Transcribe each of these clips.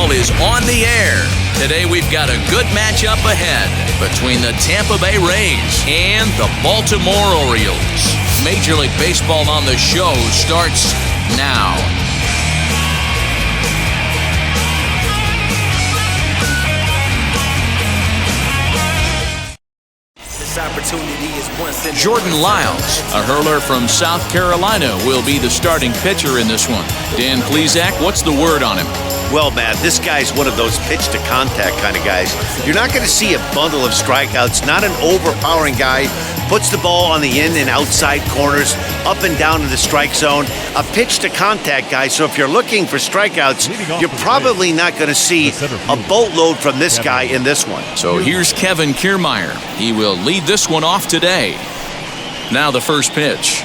baseball is on the air. Today we've got a good matchup ahead between the Tampa Bay Rays and the Baltimore Orioles. Major League Baseball on the show starts now. Jordan Lyles, a hurler from South Carolina, will be the starting pitcher in this one. Dan Plesac, what's the word on him? Well, Matt, this guy's one of those pitch-to-contact kind of guys. You're not going to see a bundle of strikeouts, not an overpowering guy. Puts the ball on the in and outside corners, up and down in the strike zone. A pitch-to-contact guy, so if you're looking for strikeouts, you're probably not going to see a boatload from this guy in this one. So here's Kevin Kiermaier. He will lead this one off today. Now the first pitch.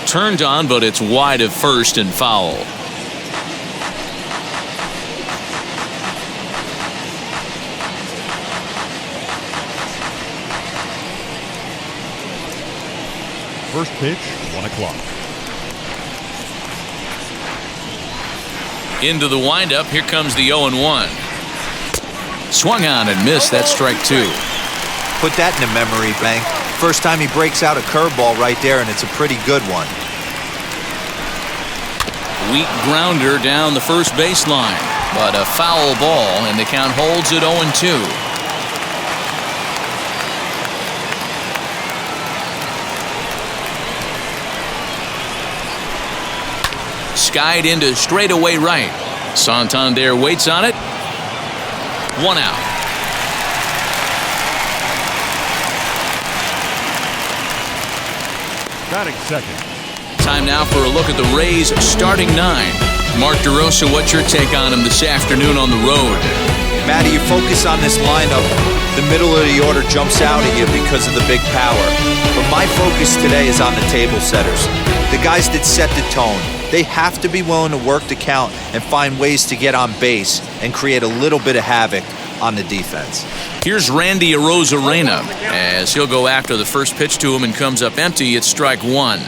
Turned on, but it's wide of first and foul. First pitch, 1 o'clock. Into the windup, here comes the 0-1. Swung on and missed. That's strike two. Put that in a memory bank. First time he breaks out a curveball right there, and it's a pretty good one. Weak grounder down the first baseline, but a foul ball, and the count holds at 0-2. Skied into straightaway right. Santander waits on it. 1 out. Batting second. Time now for a look at the Rays starting 9. Mark DeRosa, what's your take on him this afternoon on the road? Matty, you focus on this lineup, the middle of the order jumps out at you because of the big power. But my focus today is on the table setters, the guys that set the tone. They have to be willing to work the count and find ways to get on base and create a little bit of havoc on the defense. Here's Randy Arozarena as he'll go after the first pitch to him and comes up empty. It's strike one.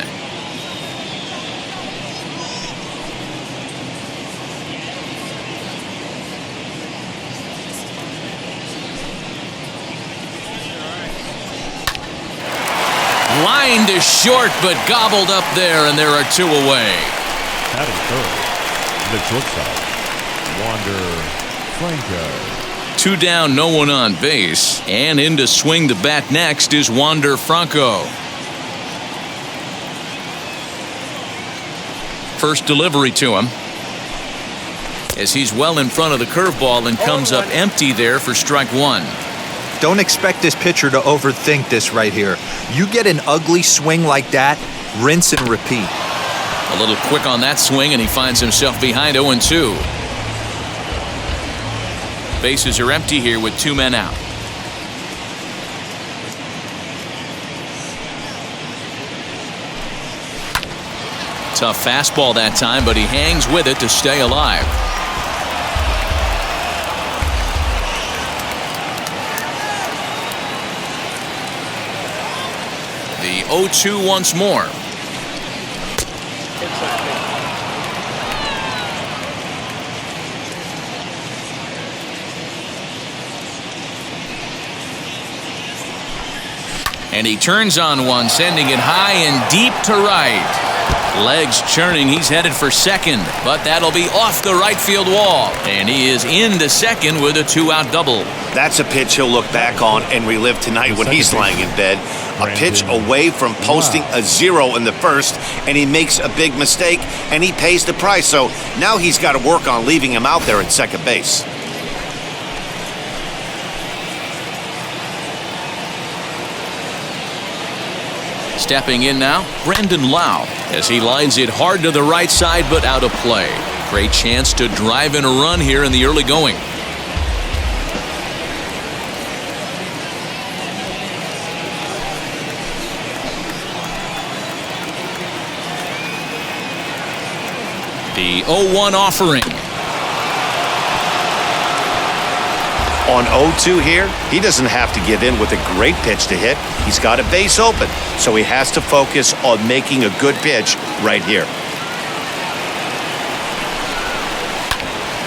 Line to short, but gobbled up there, and there are 2 away. Batting third, the shortstop, Wander Franco. 2 down, no one on base, and in to swing the bat next is Wander Franco. First delivery to him as he's well in front of the curveball and comes up empty there for strike one. Don't expect this pitcher to overthink this right here. You get an ugly swing like that, rinse and repeat. A little quick on that swing, and he finds himself behind 0-2. Bases are empty here with 2 men out. Tough fastball that time, but he hangs with it to stay alive. The 0-2 once more. And he turns on one, sending it high and deep to right. Legs churning, he's headed for second, but that'll be off the right field wall. And he is into second with a 2-out double. That's a pitch he'll look back on and relive tonight when he's lying in bed. A pitch away from posting a 0 in the first, and he makes a big mistake, and he pays the price. So now he's got to work on leaving him out there at second base. Stepping in now, Brandon Lau, as he lines it hard to the right side, but out of play. Great chance to drive in a run here in the early going. The 0-1 offering. On 0-2 here, he doesn't have to give in with a great pitch to hit. He's got a base open, so he has to focus on making a good pitch right here.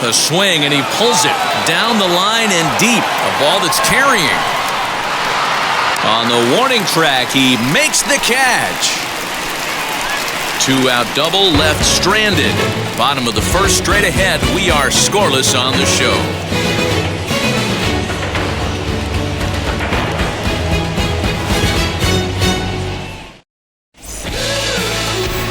A swing, and he pulls it down the line and deep. A ball that's carrying. On the warning track, he makes the catch. 2-out double, left stranded. Bottom of the first, straight ahead. We are scoreless on the show.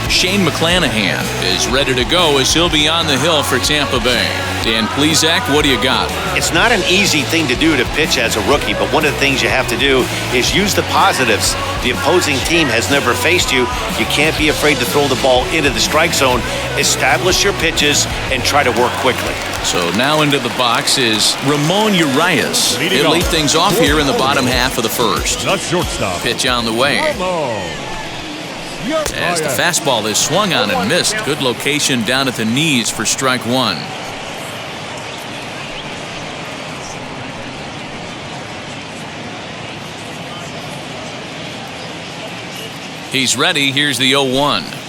Shane McClanahan is ready to go as he'll be on the hill for Tampa Bay. Dan Plesac, what do you got? It's not an easy thing to do to pitch as a rookie, but one of the things you have to do is use the positives. The opposing team has never faced you. You can't be afraid to throw the ball into the strike zone. Establish your pitches and try to work quickly. So now into the box is Ramon Urias. He'll lead things off here in the bottom half of the first. The shortstop. Pitch on the way. As the fastball is swung on and missed. Good location down at the knees for strike one. He's ready. Here's the 0-1.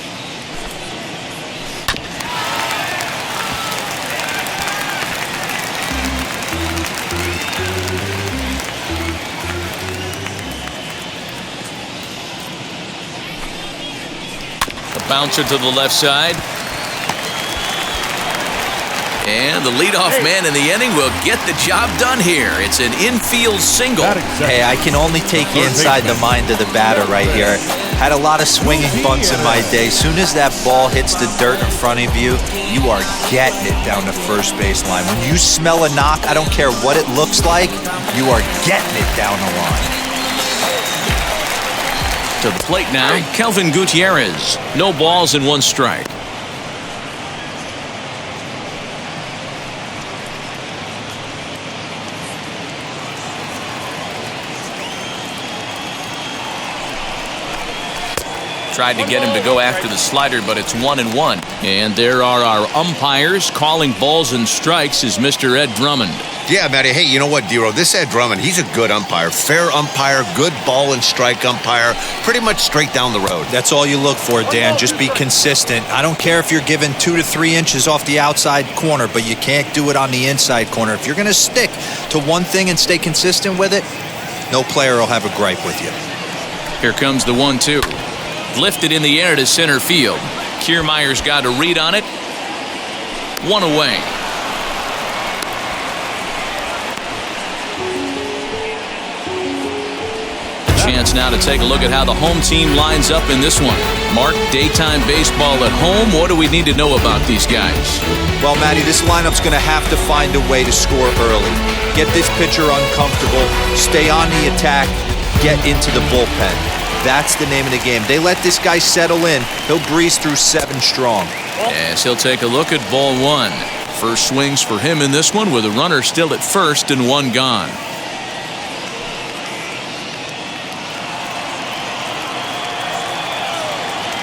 Bouncer to the left side. And the leadoff man in the inning will get the job done here. It's an infield single. Hey, I can only take you inside the mind of the batter right here. Had a lot of swinging bunts in my day. Soon as that ball hits the dirt in front of you, you are getting it down the first baseline. When you smell a knock, I don't care what it looks like, you are getting it down the line. To the plate now, Kelvin Gutierrez. No balls and one strike. Tried to get him to go after the slider, but it's 1-1. And there are our umpires calling balls and strikes is Mr. Ed Drummond. Yeah, Matty. Hey, you know what, Dero? This Ed Drummond, he's a good umpire. Fair umpire, good ball and strike umpire. Pretty much straight down the road. That's all you look for, Dan. Just be consistent. I don't care if you're given 2 to 3 inches off the outside corner, but you can't do it on the inside corner. If you're going to stick to one thing and stay consistent with it, no player will have a gripe with you. Here comes the 1-2. Lifted in the air to center field. Kiermaier's got a read on it. One away. Chance now to take a look at how the home team lines up in this one. Mark, daytime baseball at home. What do we need to know about these guys? Well, Matty, this lineup's going to have to find a way to score early. Get this pitcher uncomfortable. Stay on the attack. Get into the bullpen. That's the name of the game. They let this guy settle in. He'll breeze through 7 strong. As he'll take a look at ball 1. First swings for him in this one with a runner still at first and 1 gone.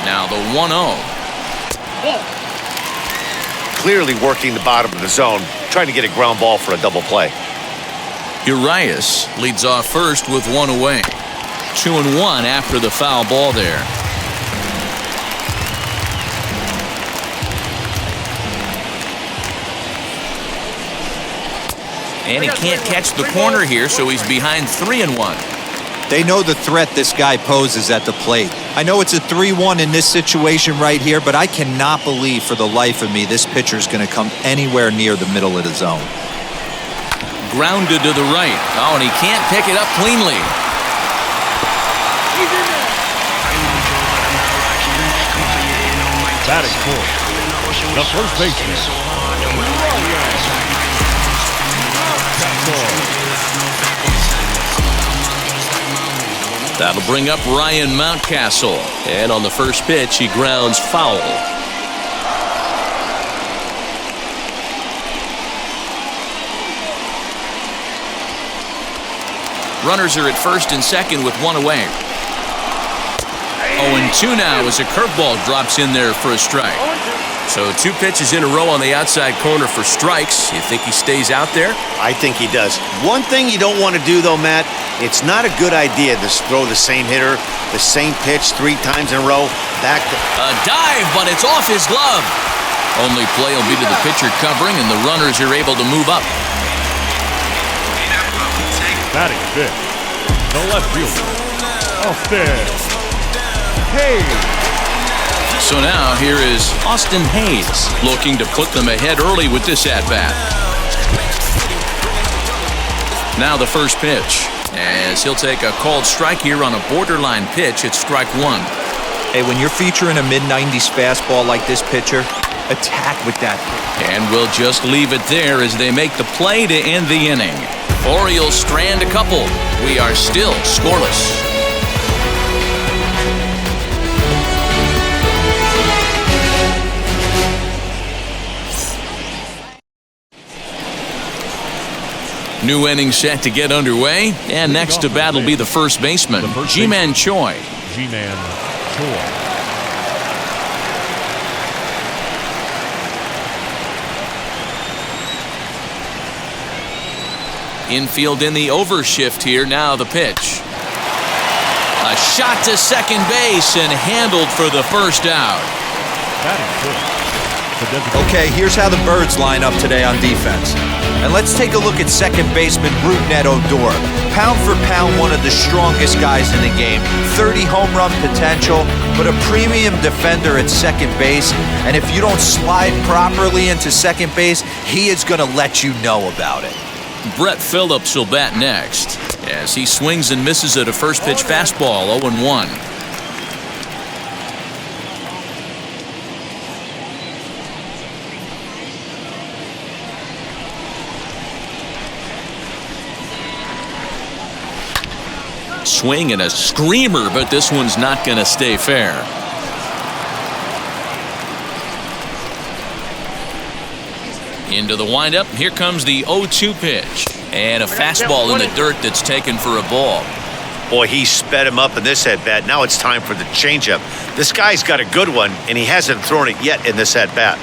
Now the 1-0. Clearly working the bottom of the zone, trying to get a ground ball for a double play. Urias leads off first with 1 away. 2-1 after the foul ball there. And he can't catch the corner here, so he's behind 3-1. They know the threat this guy poses at the plate. I know it's a 3-1 in this situation right here, but I cannot believe for the life of me this pitcher is going to come anywhere near the middle of the zone. Grounded to the right. Oh, and he can't pick it up cleanly. Batting fourth, the first baseman. That'll bring up Ryan Mountcastle. And on the first pitch, he grounds foul. Runners are at first and second with 1 away. 0-2 now as a curveball drops in there for a strike. So 2 pitches in a row on the outside corner for strikes. You think he stays out there? I think he does. One thing you don't want to do, though, Matt, it's not a good idea to throw the same hitter, the same pitch 3 times in a row. Back to a dive, but it's off his glove. Only play will be to the pitcher covering, and the runners are able to move up. Batting fifth, the left fielder, Austin Hayes. So now here is Austin Hayes looking to put them ahead early with this at-bat. Now the first pitch, as he'll take a called strike here on a borderline pitch at strike one. Hey, when you're featuring a mid-90s fastball like this pitcher, attack with that pitch. And we'll just leave it there as they make the play to end the inning. Orioles strand a couple. We are still scoreless. New inning set to get underway, and next to bat will be the first baseman, Ji-Man Choi. Ji-Man Choi. Infield in the overshift here. Now the pitch. A shot to second base and handled for the first out. Okay, here's how the Birds line up today on defense. And let's take a look at second baseman Rougned Odor. Pound for pound, one of the strongest guys in the game. 30 home run potential, but a premium defender at second base. And if you don't slide properly into second base, he is going to let you know about it. Brett Phillips will bat next as he swings and misses at a first pitch fastball, 0-1. Swing and a screamer, but this one's not going to stay fair. Into the windup. Here comes the 0-2 pitch. And a fastball in the dirt that's taken for a ball. Boy, he sped him up in this at-bat. Now it's time for the changeup. This guy's got a good one, and he hasn't thrown it yet in this at-bat.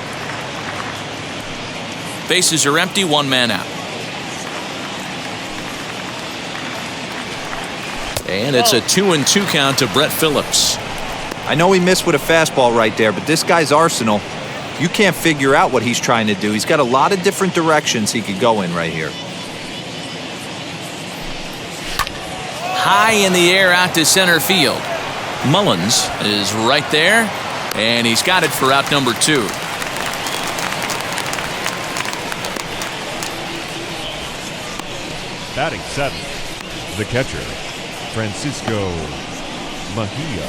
Bases are empty, one man out. And it's a 2-2 count to Brett Phillips. I know he missed with a fastball right there, but this guy's arsenal, you can't figure out what he's trying to do. He's got a lot of different directions he could go in right here. High in the air out to center field. Mullins is right there, and he's got it for out number 2. Batting seventh, the catcher, Francisco Mejia.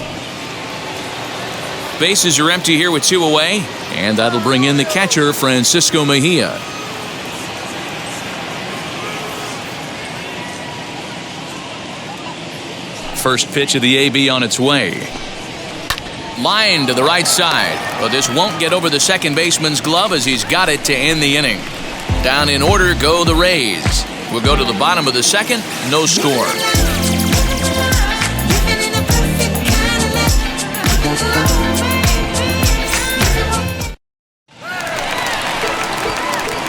Bases are empty here with 2 away, and that'll bring in the catcher, Francisco Mejia. First pitch of the AB on its way. Line to the right side, but this won't get over the second baseman's glove as he's got it to end the inning. Down in order go the Rays. We'll go to the bottom of the second, no score.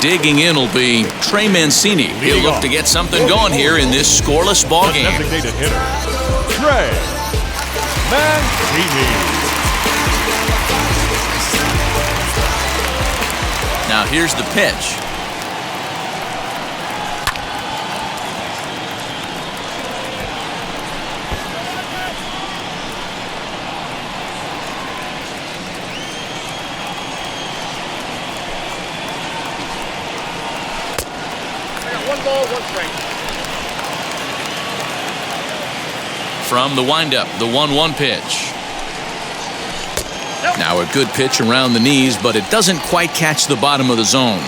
Digging in will be Trey Mancini. He'll look to get something going here in this scoreless ball game. Designated hitter, Trey Mancini. Now here's the pitch. From the windup, the 1-1 pitch. Now a good pitch around the knees, but it doesn't quite catch the bottom of the zone.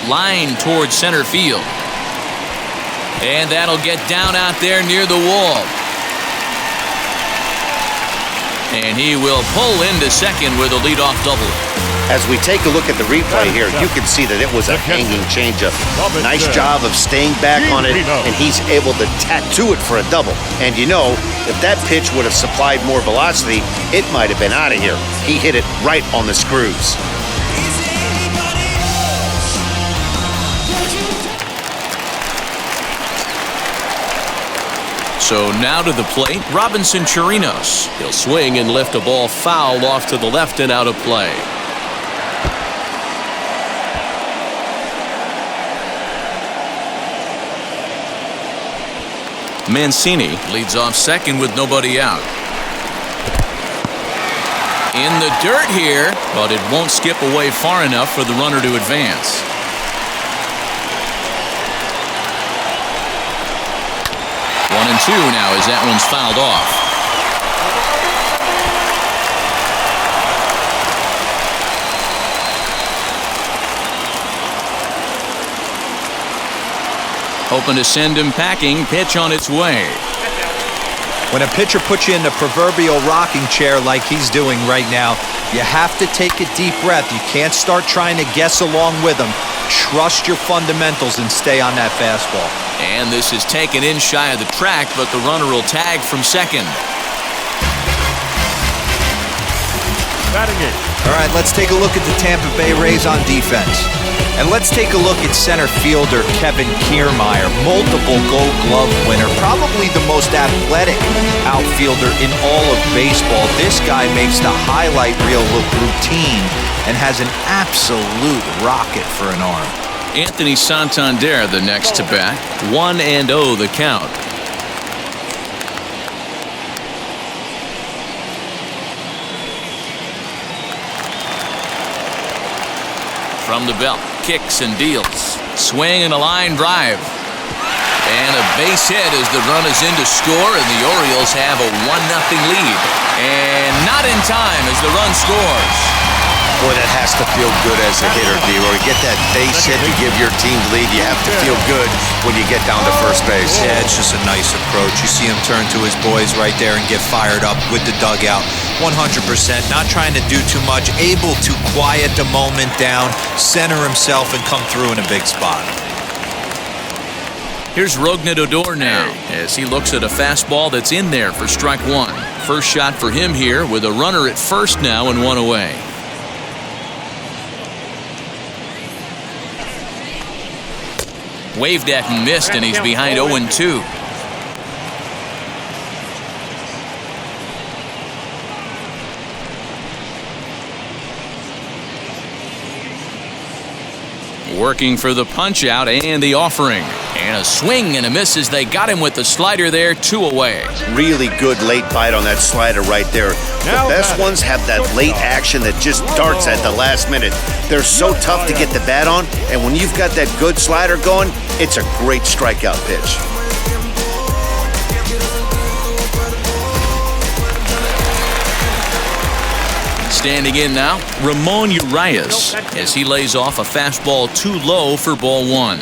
Line towards center field. And that'll get down out there near the wall. And he will pull into second with a leadoff double. As we take a look at the replay here, you can see that it was a hanging changeup. Nice job of staying back on it, and he's able to tattoo it for a double. And you know, if that pitch would have supplied more velocity, it might have been out of here. He hit it right on the screws. So now to the plate, Robinson Chirinos. He'll swing and lift a ball foul off to the left and out of play. Mancini leads off second with nobody out. In the dirt here, but it won't skip away far enough for the runner to advance. One and two now as that one's fouled off. Hoping to send him packing. Pitch on its way. When a pitcher puts you in the proverbial rocking chair like he's doing right now, you have to take a deep breath. You can't start trying to guess along with him. Trust your fundamentals and stay on that fastball. And this is taken in shy of the track, but the runner will tag from second. Batting it. All right, let's take a look at the Tampa Bay Rays on defense. And let's take a look at center fielder Kevin Kiermaier, multiple Gold Glove winner, probably the most athletic outfielder in all of baseball. This guy makes the highlight reel look routine and has an absolute rocket for an arm. Anthony Santander the next to bat. 1-0 the count. From the belt, kicks and deals. Swing and a line drive. And a base hit as the run is in to score, and the Orioles have a 1-0 lead. And not in time as the run scores. Boy, that has to feel good as a hitter, D-Roy. Get that base hit to give your team lead. You have to feel good when you get down to first base. Yeah, it's just a nice approach. You see him turn to his boys right there and get fired up with the dugout. 100%, not trying to do too much, able to quiet the moment down, center himself, and come through in a big spot. Here's Rougned Odor now as he looks at a fastball that's in there for strike one. First shot for him here with a runner at first now and one away. Waved at and missed, and he's behind 0-2. Working for the punch out and the offering. And a swing and a miss as they got him with the slider there, 2 away. Really good late bite on that slider right there. The best ones have that late action that just darts at the last minute. They're so tough to get the bat on, and when you've got that good slider going, it's a great strikeout pitch. Standing in now, Ramon Urias as he lays off a fastball too low for ball one.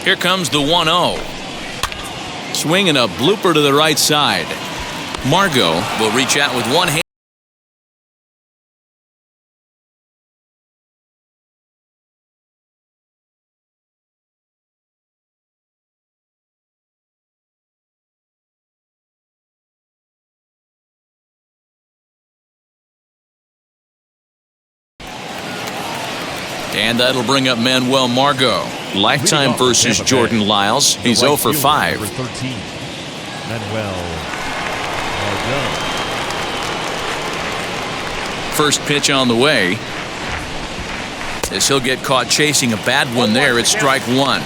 Here comes the 1-0. Swinging a blooper to the right side. Margot will reach out with one hand. And that'll bring up Manuel Margot. Lifetime versus Jordan Lyles. He's 0 for 5. Number 13, Manuel Margot. First pitch on the way. As he'll get caught chasing a bad one there at strike one.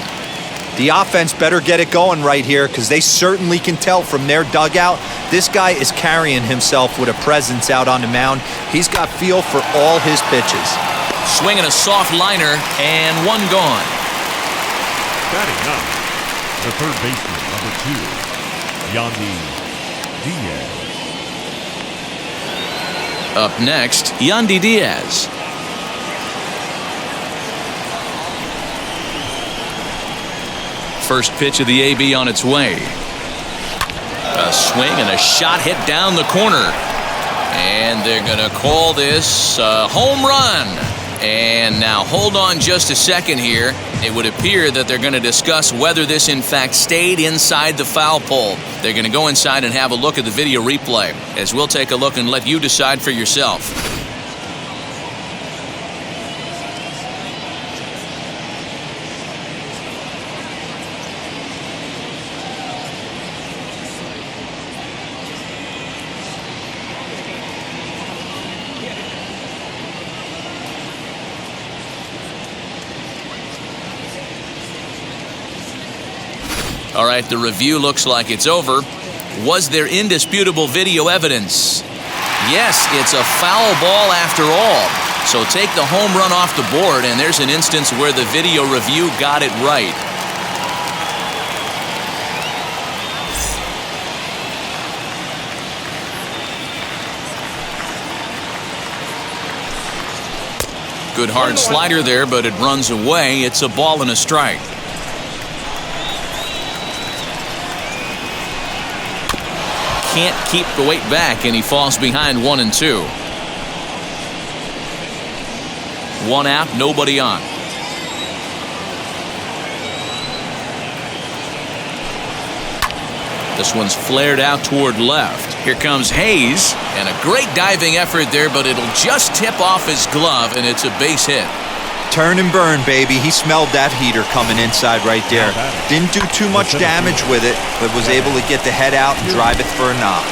The offense better get it going right here because they certainly can tell from their dugout. This guy is carrying himself with a presence out on the mound. He's got feel for all his pitches. Swinging a soft liner, and one gone. Batting up, the third baseman, number 2, Yandy Diaz. Up next, Yandy Diaz. First pitch of the AB on its way. A swing and a shot hit down the corner. And they're going to call this a home run. And now hold on just a second here. It would appear that they're going to discuss whether this in fact stayed inside the foul pole. They're going to go inside and have a look at the video replay, as we'll take a look and let you decide for yourself. All right, the review looks like it's over. Was there indisputable video evidence? Yes, it's a foul ball after all. So take the home run off the board, and there's an instance where the video review got it right. Good hard slider there, but it runs away. It's a ball and a strike. Can't keep the weight back, and he falls behind 1-2. One out, nobody on. This one's flared out toward left. Here comes Hayes, and a great diving effort there, but it'll just tip off his glove, and it's a base hit. Turn and burn, baby. He smelled that heater coming inside right there. Didn't do too much damage with it, but was able to get the head out and drive it for a knock.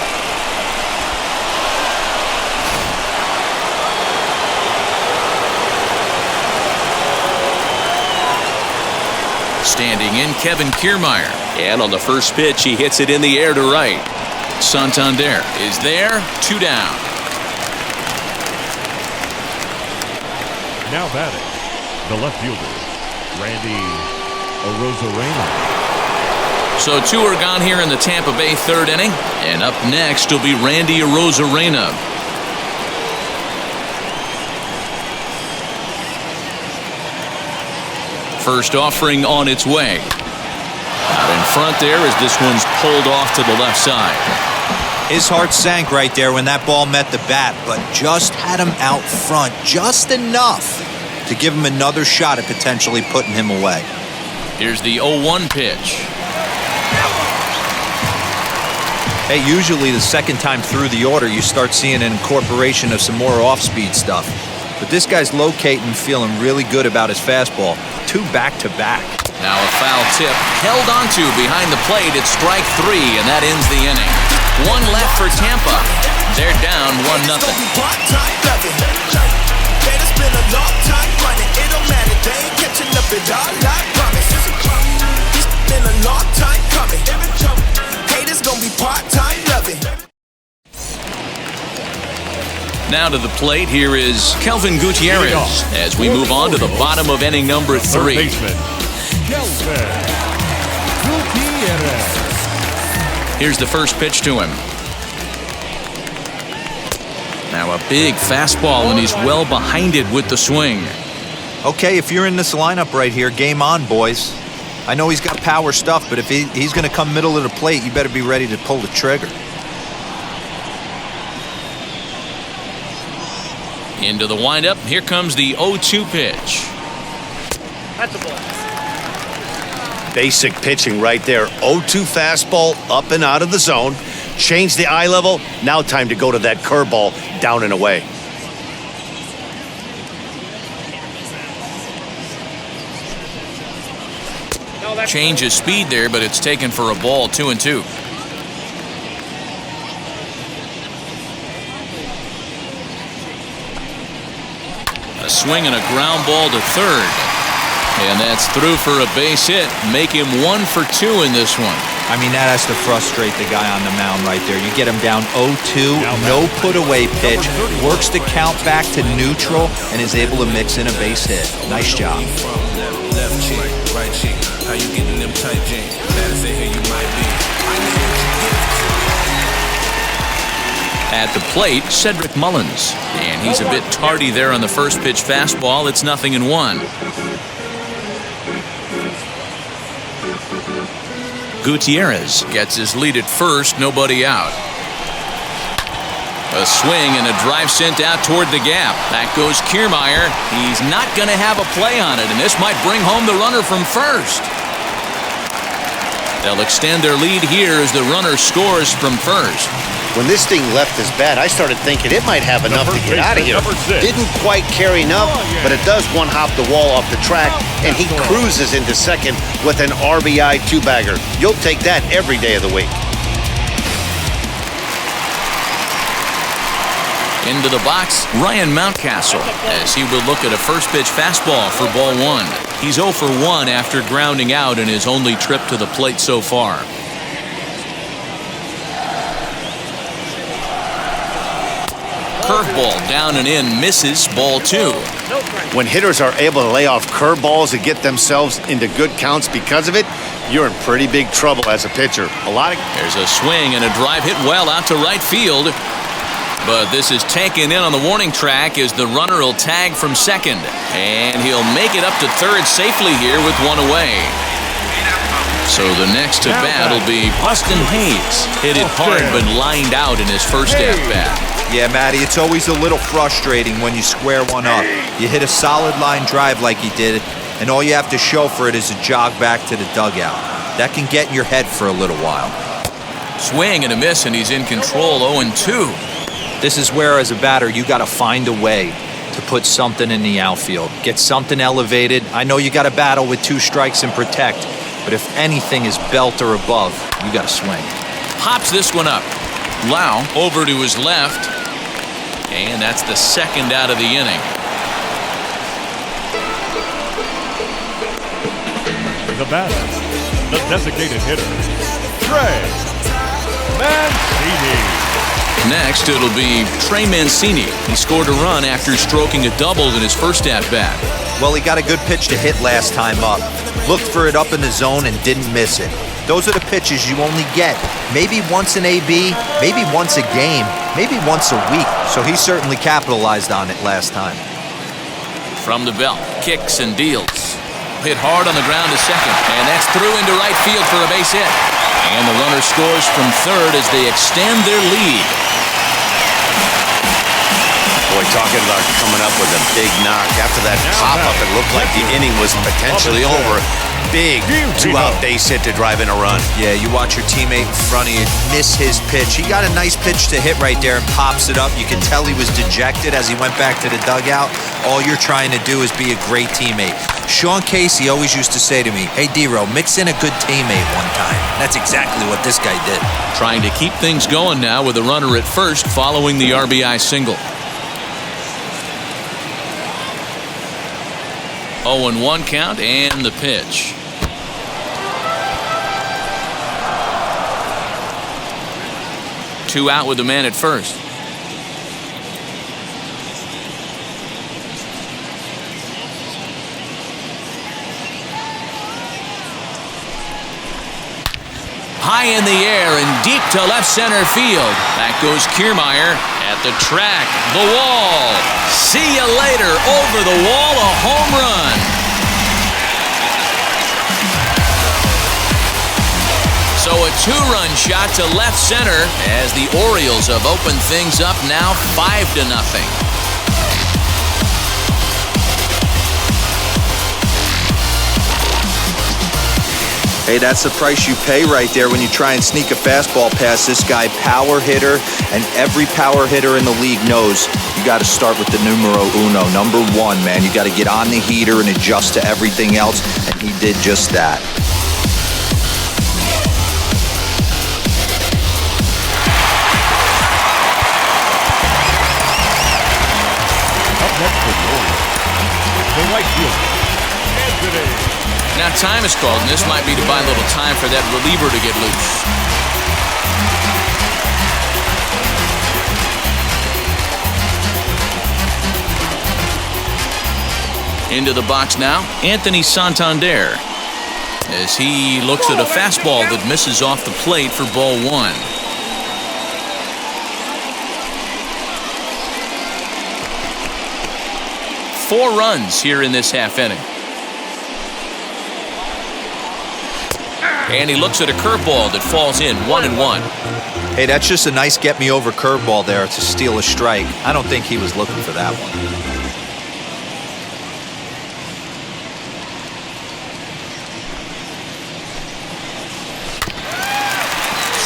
Standing in, Kevin Kiermaier. And on the first pitch, he hits it in the air to right. Santander is there, 2 down. Now batting, the left fielder, Randy Arozarena. So 2 are gone here in the Tampa Bay 3rd inning. And up next will be Randy Arozarena. First offering on its way. Out in front there as this one's pulled off to the left side. His heart sank right there when that ball met the bat, but just had him out front just enough to give him another shot at potentially putting him away. Here's the 0-1 pitch. Hey, usually the second time through the order, you start seeing an incorporation of some more off-speed stuff. But this guy's locating, feeling really good about his fastball. 2 back-to-back. Now a foul tip held onto behind the plate at strike 3, and that ends the inning. 1 left for Tampa. They're down 1-0. Now to the plate, here is Kelvin Gutierrez as we move on to the bottom of inning number 3. Here's the first pitch to him. Now a big fastball, and he's well behind it with the swing. Okay, if you're in this lineup right here, game on, boys. I know he's got power stuff, but if he's going to come middle of the plate, you better be ready to pull the trigger. Into the windup. Here comes the 0-2 pitch. That's a ball. Basic pitching right there. 0-2 fastball up and out of the zone. Change the eye level. Now time to go to that curveball down and away. Change his speed there, but it's taken for a ball. 2-2. A swing and a ground ball to third. And that's through for a base hit. Make him 1 for 2 in this one. I mean, that has to frustrate the guy on the mound right there. You get him down 0-2, no put away pitch, works the count back to neutral, and is able to mix in a base hit. Nice job. Left cheek, right cheek. How you getting them tight jeans? Better say here you might be. At the plate, Cedric Mullins. And he's a bit tardy there on the first pitch fastball. It's 0-1. Gutierrez gets his lead at first, nobody out. A swing and a drive sent out toward the gap. That goes Kiermaier. He's not going to have a play on it, and this might bring home the runner from first. They'll extend their lead here as the runner scores from first. When this thing left his bat, I started thinking it might have enough to get out of here. Didn't quite carry enough, but it does one-hop the wall off the track, and he cruises into second with an RBI two-bagger. You'll take that every day of the week. Into the box, Ryan Mountcastle, as he will look at a first-pitch fastball for ball one. He's 0 for 1 after grounding out in his only trip to the plate so far. Curveball down and in, misses, ball 2. When hitters are able to lay off curveballs and get themselves into good counts because of it, you're in pretty big trouble as a pitcher. There's a swing and a drive hit well out to right field. But this is taken in on the warning track as the runner will tag from second. And he'll make it up to third safely here with one away. So the next to bat will be Austin Hayes. Hit it hard but lined out in his first at-bat. Yeah, Matty, it's always a little frustrating when you square one up. You hit a solid line drive like he did, and all you have to show for it is a jog back to the dugout. That can get in your head for a little while. Swing and a miss, and he's in control, 0-2. This is where, as a batter, you got to find a way to put something in the outfield. Get something elevated. I know you got to battle with 2 strikes and protect, but if anything is belt or above, you got to swing. Pops this one up. Lau over to his left, and that's the second out of the inning. The batter, the designated hitter, Trey Mancini. Next, it'll be Trey Mancini. He scored a run after stroking a double in his first at-bat. Well, he got a good pitch to hit last time up. Looked for it up in the zone and didn't miss it. Those are the pitches you only get maybe once in AB, maybe once a game, maybe once a week. So he certainly capitalized on it last time. From the belt, kicks and deals. Hit hard on the ground to second, and that's through into right field for a base hit. And the runner scores from third as they extend their lead. Boy, talking about coming up with a big knock. After that pop-up, it looked like the inning was potentially over. Big 2-out base hit to drive in a run. Yeah, you watch your teammate in front of you miss his pitch. He got a nice pitch to hit right there and pops it up. You can tell he was dejected as he went back to the dugout. All you're trying to do is be a great teammate. Sean Casey always used to say to me, "Hey, D-Row, mix in a good teammate one time." That's exactly what this guy did. Trying to keep things going now with a runner at first following the RBI single. 0-1 count and the pitch. Two out with the man at first. High in the air and deep to left center field. That goes Kiermaier at the track, the wall. See you later. Over the wall, a home run. So a 2-run shot to left center as the Orioles have opened things up now 5-0. Hey, that's the price you pay right there when you try and sneak a fastball past this guy. Power hitter, and every power hitter in the league knows you got to start with the numero uno, number 1, man. You got to get on the heater and adjust to everything else, and he did just that. Up next for the Orioles, the right fielder, Anthony. Now time is called, and this might be to buy a little time for that reliever to get loose. Into the box now, Anthony Santander, as he looks at a fastball that misses off the plate for ball 1. Four runs here in this half inning. And he looks at a curveball that falls in 1-1. Hey, that's just a nice get-me-over curveball there to steal a strike. I don't think he was looking for that one.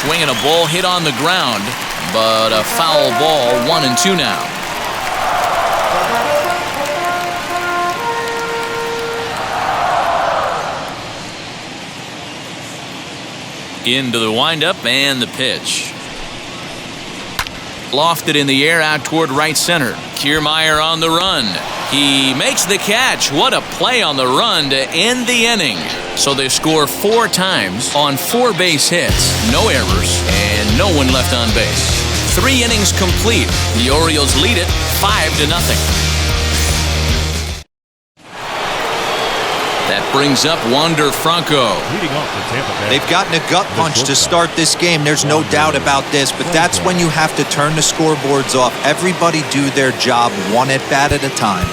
Swinging a ball hit on the ground, but a foul ball, 1-2 now. Into the windup and the pitch. Lofted in the air out toward right center. Kiermaier on the run. He makes the catch. What a play on the run to end the inning. So they score 4 times on 4 base hits. No errors and no one left on base. 3 innings complete. The Orioles lead it 5-0. That brings up Wander Franco. Leading off the Tampa Bay. They've gotten a gut punch to start this game. There's no doubt about this, but that's when you have to turn the scoreboards off. Everybody do their job 1 at-bat at a time.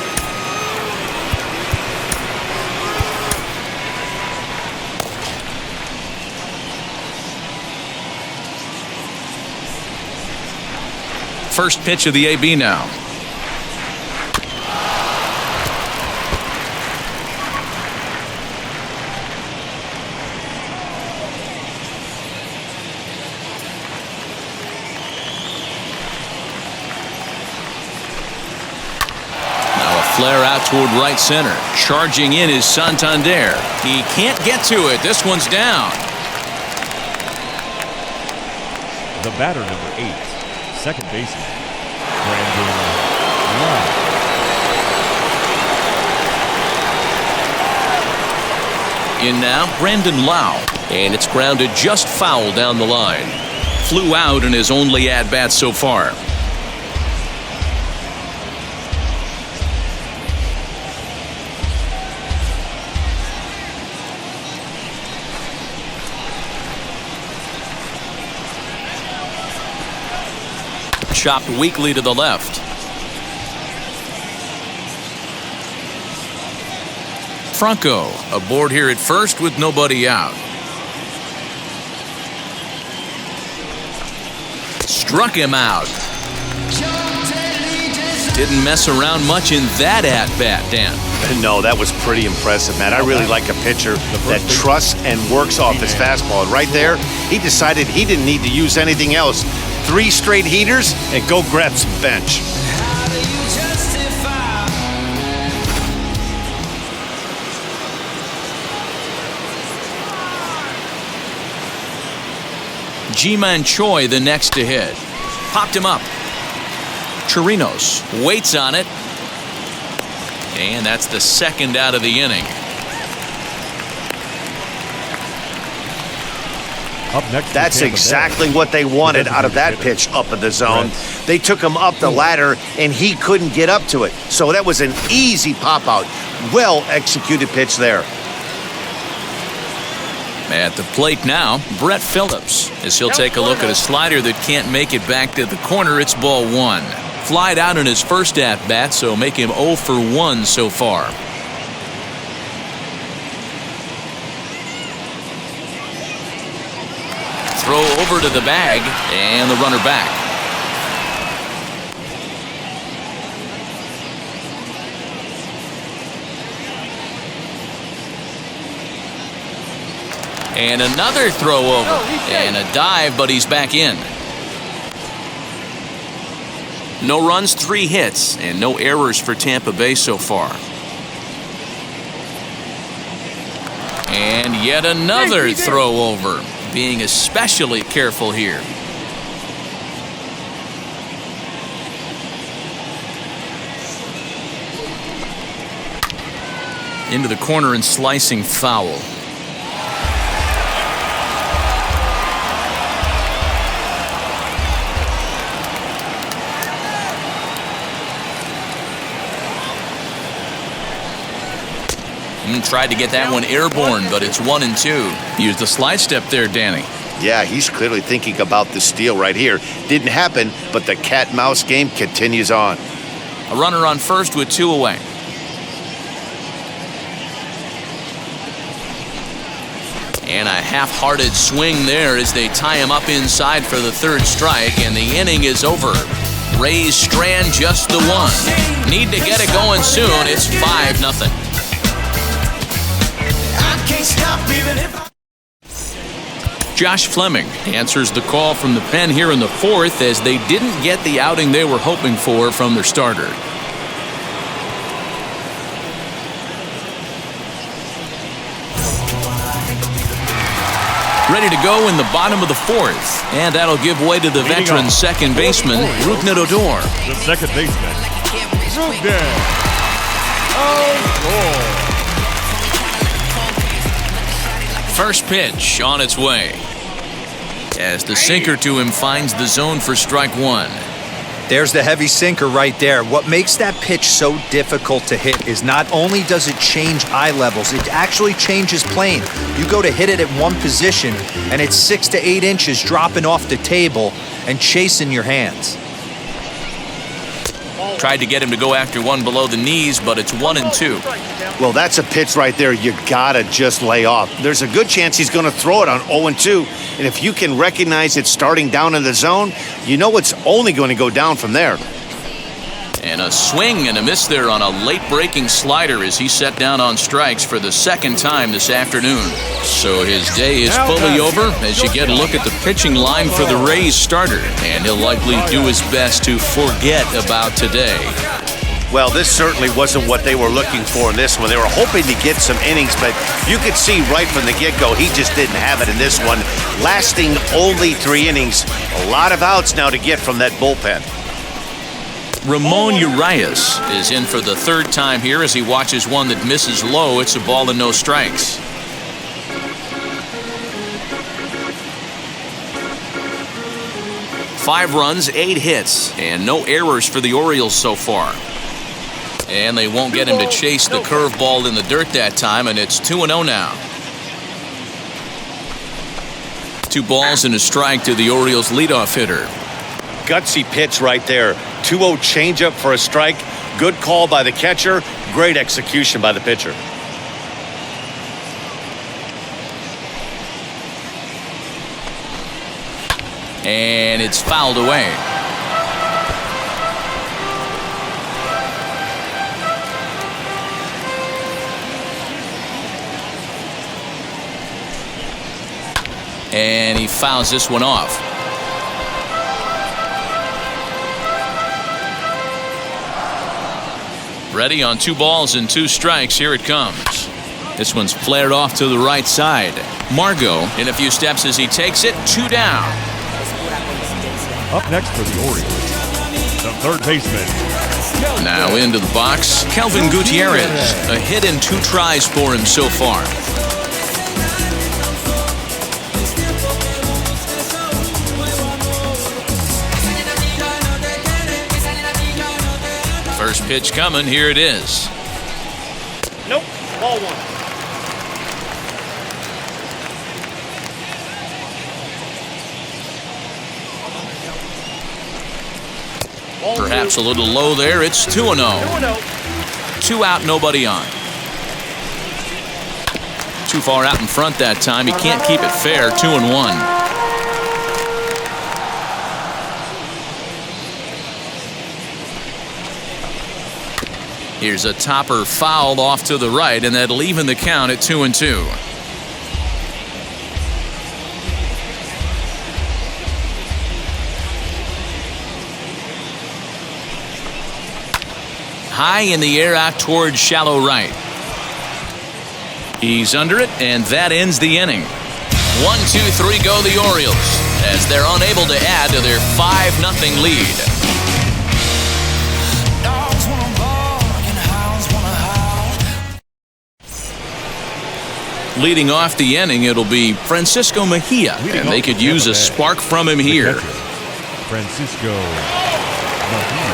First pitch of the AB now. Flare out toward right center. Charging in is Santander. He can't get to it. This one's down. The batter, number 8, second baseman, Brandon Lau. In now, Brandon Lau. And it's grounded just foul down the line. Flew out in his only at-bat so far. Chopped weakly to the left. Franco aboard here at first with nobody out. Struck him out. Didn't mess around much in that at-bat, Dan. No, that was pretty impressive, man. I really like a pitcher that trusts and works off his fastball. And right there, he decided he didn't need to use anything else. 3 straight heaters and go grab some bench. Ji-Man Choi the next to hit. Popped him up. Chirinos waits on it. And that's the second out of the inning. Up next, that's exactly what they wanted out of that pitch up in the zone. They took him up the ladder, and he couldn't get up to it. So that was an easy pop-out. Well-executed pitch there. At the plate now, Brett Phillips, as he'll take a look at a slider that can't make it back to the corner. It's ball 1. Flied out in his first at-bat, so make him 0 for 1 so far. Throw over to the bag, and the runner back. And another throw over, and a dive, but he's back in. No runs, 3 hits, and no errors for Tampa Bay so far. And yet another throw over. Being especially careful here. Into the corner and slicing foul. Tried to get that one airborne, but it's 1-2. Used the slide step there, Danny. Yeah, he's clearly thinking about the steal right here. Didn't happen, but the cat-mouse game continues on. A runner on first with 2 away. And a half-hearted swing there as they tie him up inside for the third strike, and the inning is over. Rays strand just the one. Need to get it going soon. It's 5-0. Josh Fleming answers the call from the pen here in the fourth as they didn't get the outing they were hoping for from their starter. Ready to go in the bottom of the fourth, and that'll give way to the veteran second baseman, Rougned Odor. The second baseman, Rougned Odor. First pitch on its way, as the sinker to him finds the zone for strike one. There's the heavy sinker right there. What makes that pitch so difficult to hit is not only does it change eye levels, it actually changes plane. You go to hit it at one position, and it's 6 to 8 inches dropping off the table and chasing your hands. Tried to get him to go after one below the knees, but it's 1-2. Well, that's a pitch right there you gotta just lay off. There's a good chance he's going to throw it on 0-2, and if you can recognize it starting down in the zone, you know it's only going to go down from there. And a swing and a miss there on a late-breaking slider as he set down on strikes for the second time this afternoon. So his day is fully over as you get a look at the pitching line for the Rays starter, and he'll likely do his best to forget about today. Well, this certainly wasn't what they were looking for in this one. They were hoping to get some innings, but you could see right from the get-go he just didn't have it in this one, lasting only 3 innings. A lot of outs now to get from that bullpen. Ramon Urias is in for the third time here as he watches one that misses low. It's a ball and no strikes. Five runs, 8 hits, and no errors for the Orioles so far. And they won't get him to chase the curveball in the dirt that time, and it's 2-0 now. 2 balls and a strike to the Orioles leadoff hitter. Gutsy pitch right there. 2-0 changeup for a strike. Good call by the catcher. Great execution by the pitcher. And it's fouled away. And he fouls this one off. Ready on 2 balls and 2 strikes. Here it comes. This one's flared off to the right side. Margot in a few steps as he takes it. 2 down. Up next for the Orioles, the third baseman. Now into the box, Kelvin Gutierrez. A hit and 2 tries for him so far. First pitch coming. Here it is. Nope. Ball 1. Perhaps a little low there. It's 2-0. 2 out, nobody on. Too far out in front that time. He can't keep it fair. 2-1. Here's a topper fouled off to the right, and that'll even the count at 2-2. High in the air out towards shallow right. He's under it, and that ends the inning. 1-2-3 go the Orioles as they're unable to add to their 5-0 lead. Leading off the inning, it'll be Francisco Mejia, and they could use a spark from him here. Francisco Mejia.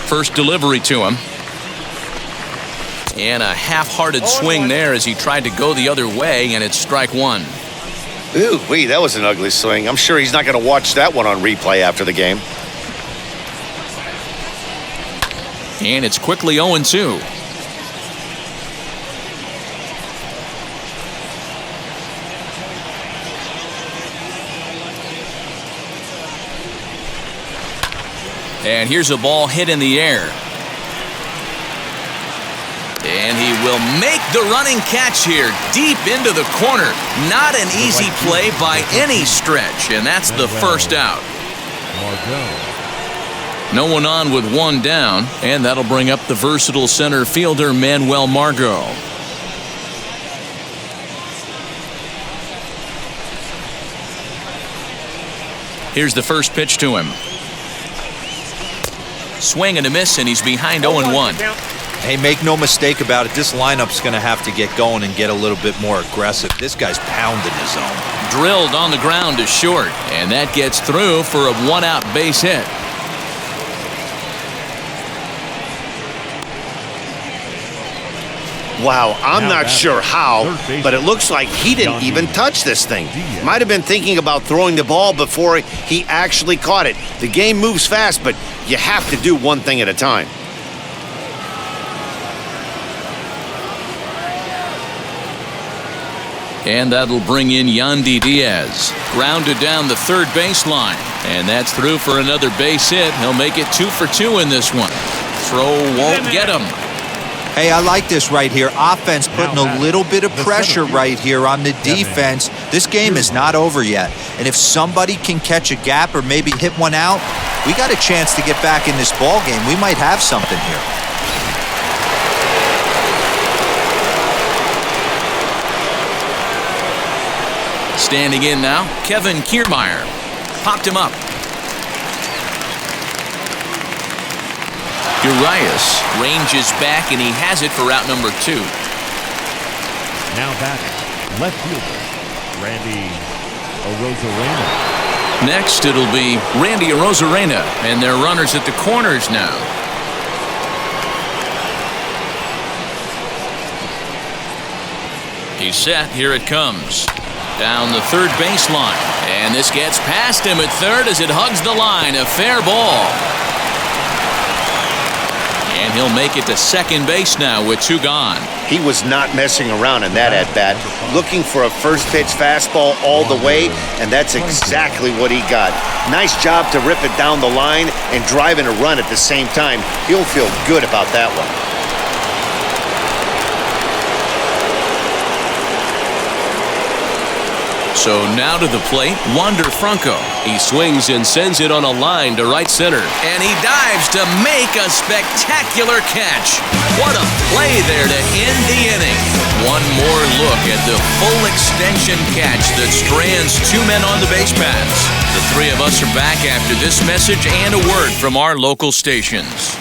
First delivery to him. And a half-hearted swing there as he tried to go the other way, and it's strike 1. Ooh, wee, that was an ugly swing. I'm sure he's not going to watch that one on replay after the game. And it's quickly 0-2. And here's a ball hit in the air. And he will make the running catch here deep into the corner. Not an easy play by any stretch, and that's the first out. No one on with one down, and that'll bring up the versatile center fielder Manuel Margot. Here's the first pitch to him. Swing and a miss, and he's behind 0-1. Hey, make no mistake about it, this lineup's going to have to get going and get a little bit more aggressive. This guy's pounding his zone. Drilled on the ground to short, and that gets through for a one-out base hit. Wow, I'm not sure how, but it looks like he didn't even touch this thing. Might have been thinking about throwing the ball before he actually caught it. The game moves fast, but you have to do one thing at a time. And that'll bring in Yandy Diaz. Grounded down the third baseline. And that's through for another base hit. He'll make it 2 for 2 in this one. Throw won't get him. Hey, I like this right here. Offense putting a little bit of pressure right here on the defense. This game is not over yet. And if somebody can catch a gap or maybe hit one out, we got a chance to get back in this ball game. We might have something here. Standing in now, Kevin Kiermaier. Popped him up. Urias ranges back, and he has it for route number 2. Now batting, left fielder, Randy Arozarena. Next, it'll be Randy Arozarena, and they're runners at the corners now. He's set. Here it comes. Down the third baseline. And this gets past him at third as it hugs the line. A fair ball. And he'll make it to second base now with 2 gone. He was not messing around in that at-bat. Looking for a first-pitch fastball all the way, and that's exactly what he got. Nice job to rip it down the line and drive in a run at the same time. He'll feel good about that one. So now to the plate, Wander Franco. He swings and sends it on a line to right center. And he dives to make a spectacular catch. What a play there to end the inning. One more look at the full extension catch that strands 2 men on the base paths. The 3 of us are back after this message and a word from our local stations.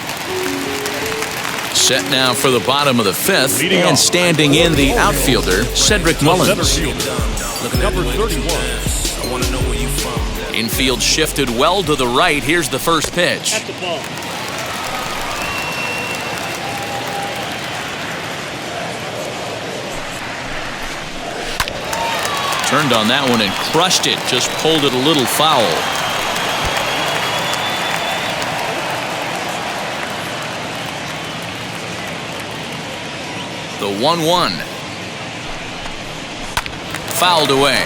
Set now for the bottom of the 5th, and standing in the outfielder, Cedric Mullins. Number 31. Infield shifted well to the right. Here's the first pitch. That's the ball. Turned on that one and crushed it. Just pulled it a little foul. The 1-1. Fouled away.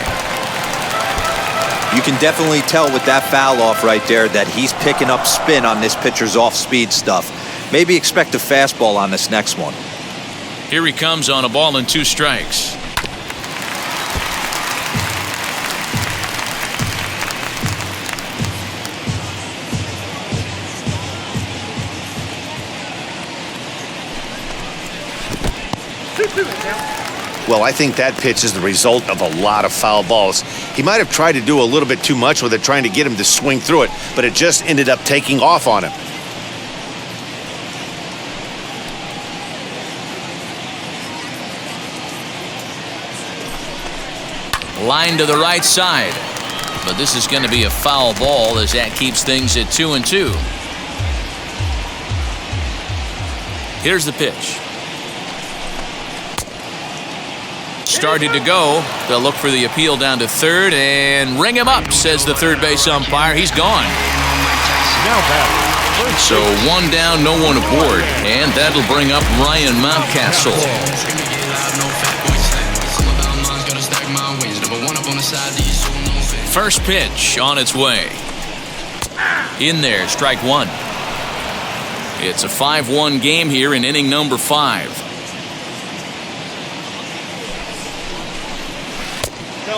You can definitely tell with that foul off right there that he's picking up spin on this pitcher's off-speed stuff. Maybe expect a fastball on this next one. Here he comes on a ball and 2 strikes. Well, I think that pitch is the result of a lot of foul balls. He might have tried to do a little bit too much with it, trying to get him to swing through it, but it just ended up taking off on him. Line to the right side. But this is going to be a foul ball as that keeps things at 2-2. Here's the pitch. Started to go. They'll look for the appeal down to third and ring him up, says the third base umpire. He's gone. Now batting. So 1 down, no one aboard, and that'll bring up Ryan Mountcastle. First pitch on its way. In there, strike 1. It's a 5-1 game here in inning number 5.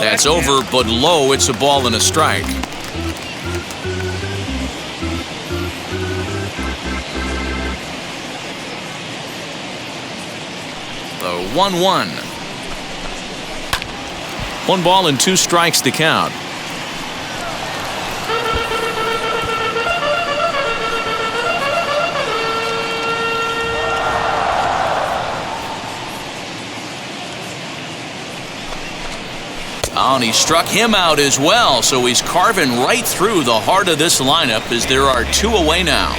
That's over, but low. It's a ball and a strike. The 1-1. 1 ball and 2 strikes to count. Oh, and he struck him out as well, so he's carving right through the heart of this lineup as there are 2 away now.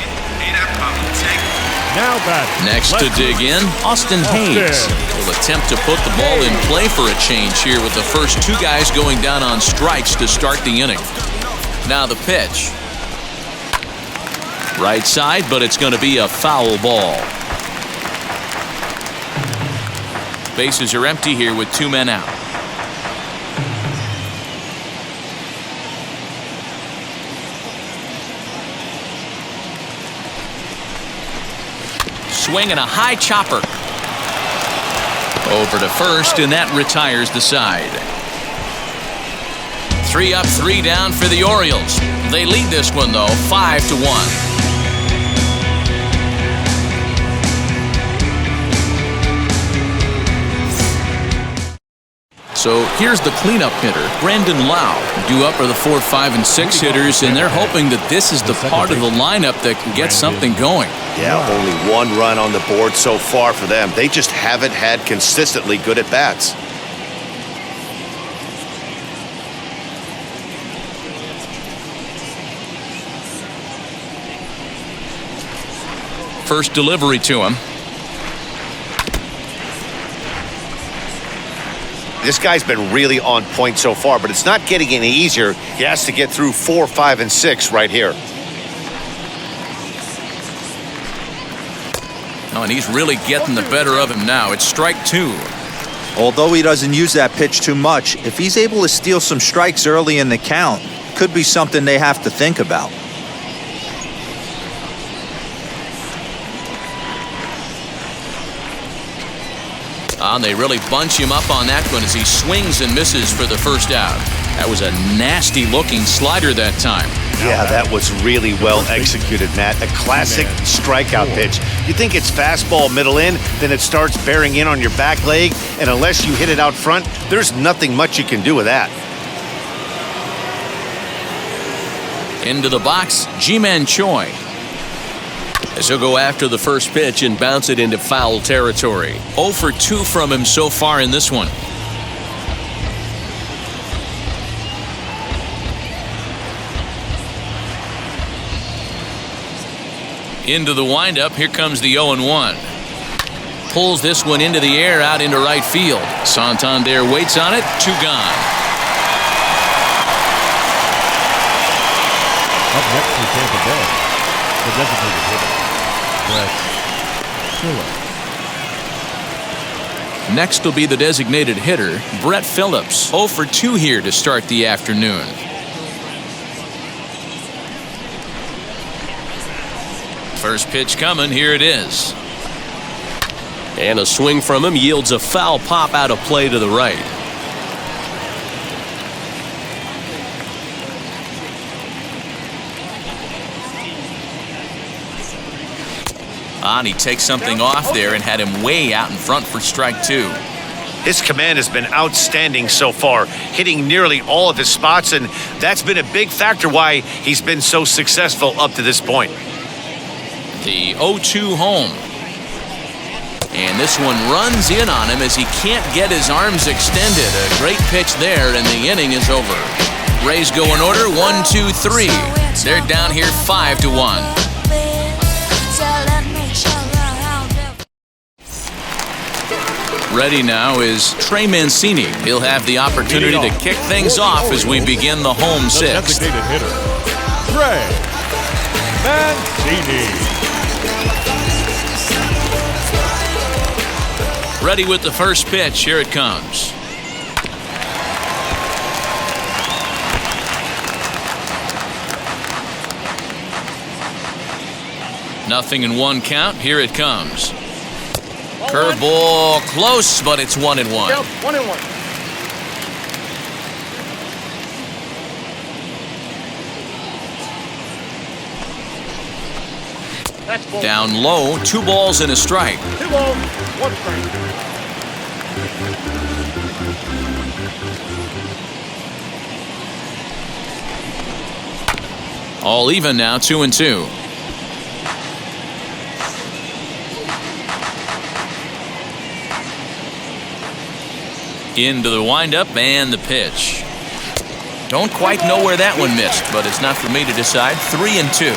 Now back. Next to dig in, Austin Hayes will attempt to put the ball in play for a change here with the first 2 guys going down on strikes to start the inning. Now the pitch. Right side, but it's going to be a foul ball. Bases are empty here with 2 men out. Swing and a high chopper. Over to first, and that retires the side. 3 up, 3 down for the Orioles. They lead this one, though, 5-1. So here's the cleanup hitter, Brandon Lau. Due up are the 4, 5, and 6 hitters, and they're hoping that this is the part of the lineup that can get something going. Yeah, only 1 run on the board so far for them. They just haven't had consistently good at-bats. First delivery to him. This guy's been really on point so far, but it's not getting any easier. He has to get through 4, 5, and 6 right here. Oh, and he's really getting the better of him now. It's strike 2. Although he doesn't use that pitch too much, if he's able to steal some strikes early in the count, could be something they have to think about. And they really bunch him up on that one as he swings and misses for the first out. That was a nasty-looking slider that time. Yeah, that was really well executed, Matt. A classic strikeout pitch. You think it's fastball middle in, then it starts bearing in on your back leg, and unless you hit it out front, there's nothing much you can do with that. Into the box, Ji-Man Choi. As he'll go after the first pitch and bounce it into foul territory. 0 for 2 from him so far in this one. Into the windup, here comes the 0-1. Pulls this one into the air out into right field. Santander waits on it, 2 gone. Up next for Tampa Bay, the designated hitter, Brett Phillips. Next will be the designated hitter, Brett Phillips. 0 for 2 here to start the afternoon. First pitch coming, here it is. And a swing from him yields a foul pop out of play to the right. And he takes something off there and had him way out in front for strike 2. His command has been outstanding so far, hitting nearly all of his spots, and that's been a big factor why he's been so successful up to this point. The 0-2 home. And this one runs in on him as he can't get his arms extended. A great pitch there, and the inning is over. Rays go in order, 1, 2, 3. They're down here 5-1. Ready now is Trey Mancini. He'll have the opportunity to kick things off as we begin the home 6th. The designated hitter, Trey Mancini. Ready with the first pitch. Here it comes. Nothing in one count. Here it comes. Curveball close, but it's 1-1. Yep, 1-1. That's ball. Down low, 2 balls and a strike. 2 balls, 1 strike. All even now, 2-2. Into the windup and the pitch. Don't quite know where that one missed, but it's not for me to decide. 3-2.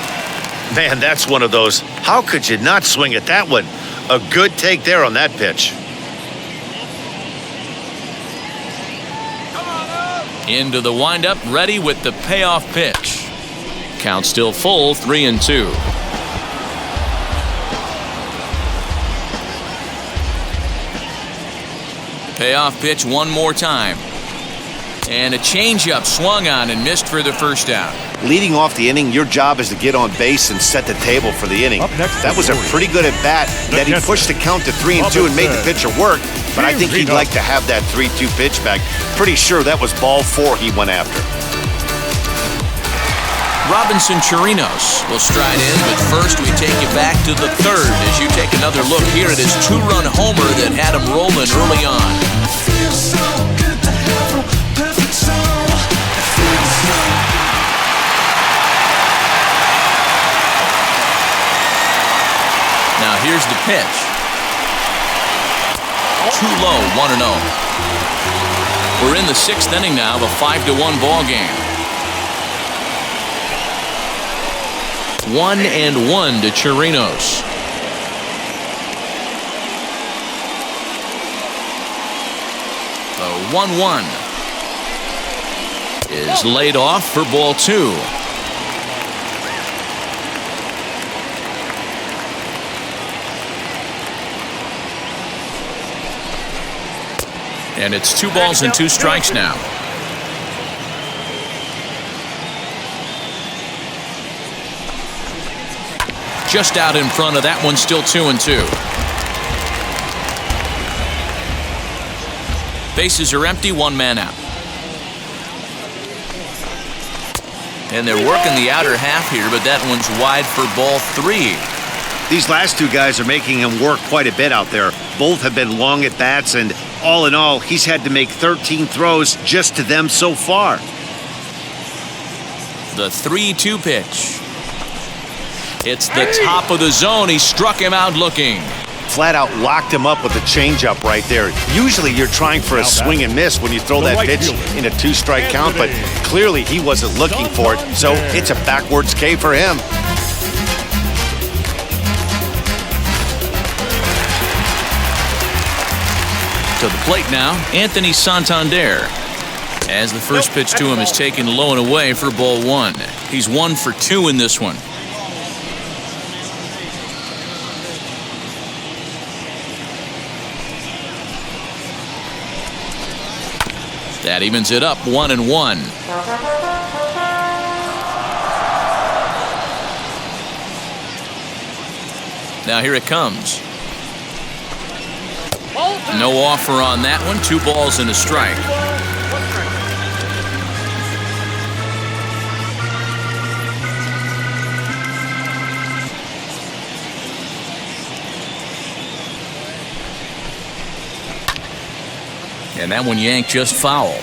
Man, that's one of those. How could you not swing at that one? A good take there on that pitch. Into the windup, ready with the payoff pitch. Count still full, 3-2. Payoff pitch one more time. And a changeup swung on and missed for the first out. Leading off the inning, your job is to get on base and set the table for the inning. That was a pretty good at bat that he pushed the count to 3-2 and made the pitcher work. But I think he'd like to have that 3-2 pitch back. Pretty sure that was ball 4 he went after. Robinson Chirinos will stride in, but first we take you back to the 3rd as you take another look here at his 2-run homer that had him rolling early on. Now here's the pitch. Too low, 1-0. We're in the 6th inning now of a 5-1 ball game. 1-1 to Chirinos. The 1-1 is laid off for ball 2. And it's 2 balls and 2 strikes now. Just out in front of that one, still 2-2. Bases are empty, 1 man out. And they're working the outer half here, but that one's wide for ball 3. These last 2 guys are making him work quite a bit out there. Both have been long at bats, and all in all, he's had to make 13 throws just to them so far. The 3-2 pitch. It's the top of the zone. He struck him out looking. Flat out locked him up with a changeup right there. Usually you're trying for a swing and miss when you throw that pitch in a 2-strike count, but clearly he wasn't looking for it, so it's a backwards K for him. To the plate now, Anthony Santander. As the first pitch to him is taken low and away for ball 1. He's 1 for 2 in this one. That evens it up, 1-1. Now here it comes. No offer on that one. 2 balls and a strike. And that one yanked just foul.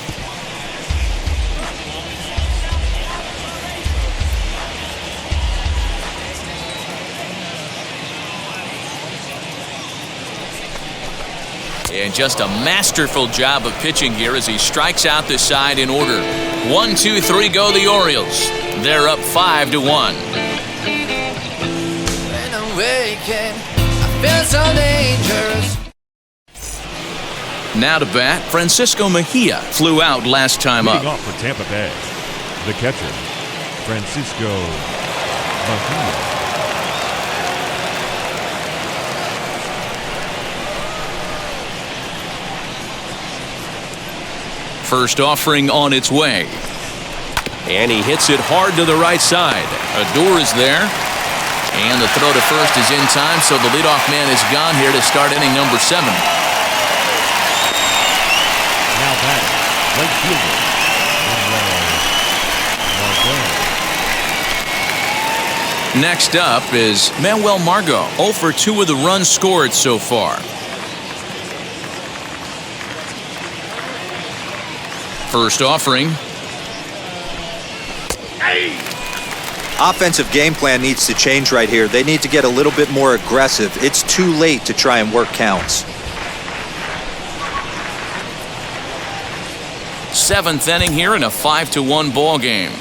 And just a masterful job of pitching here as he strikes out the side in order. 1, 2, 3 go the Orioles. They're up 5-1. When I'm waking, I feel so dangerous. Now to bat, Francisco Mejia flew out last time up. Leading off for Tampa Bay, the catcher, Francisco Mejia. First offering on its way. And he hits it hard to the right side. Odor is there. And the throw to first is in time, so the leadoff man is gone here to start inning number 7. Now batting, right fielder, Margot. Next up is Manuel Margot, 0 for 2 with the runs scored so far. First offering. Offensive game plan needs to change right here. They need to get a little bit more aggressive. It's too late to try and work counts. 7th inning here in a 5-1 ball game.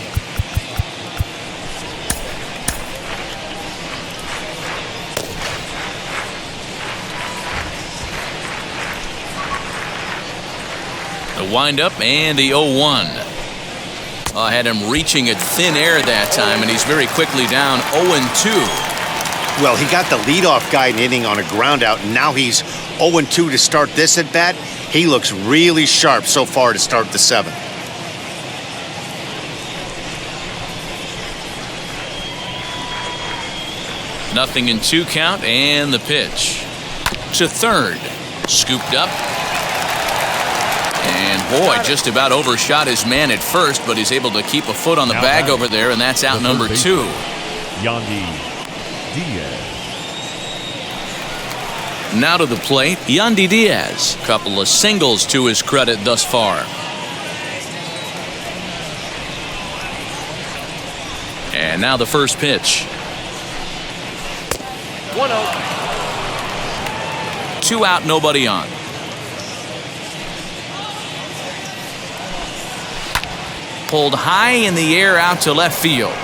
The windup and the 0-1. Had him reaching at thin air that time, and he's very quickly down 0-2. Well, he got the leadoff guy in the inning on a ground out, and now he's 0-2 to start this at bat. He looks really sharp so far to start the 7th. Nothing in 2 count, and the pitch to third. Scooped up. And boy, just about overshot his man at first, but he's able to keep a foot on the bag over there, and that's out number 2. Yandy Diaz. Now to the plate, Yandy Diaz. Couple of singles to his credit thus far. And now the first pitch. 1-0. 2 out, nobody on. Pulled high in the air out to left field.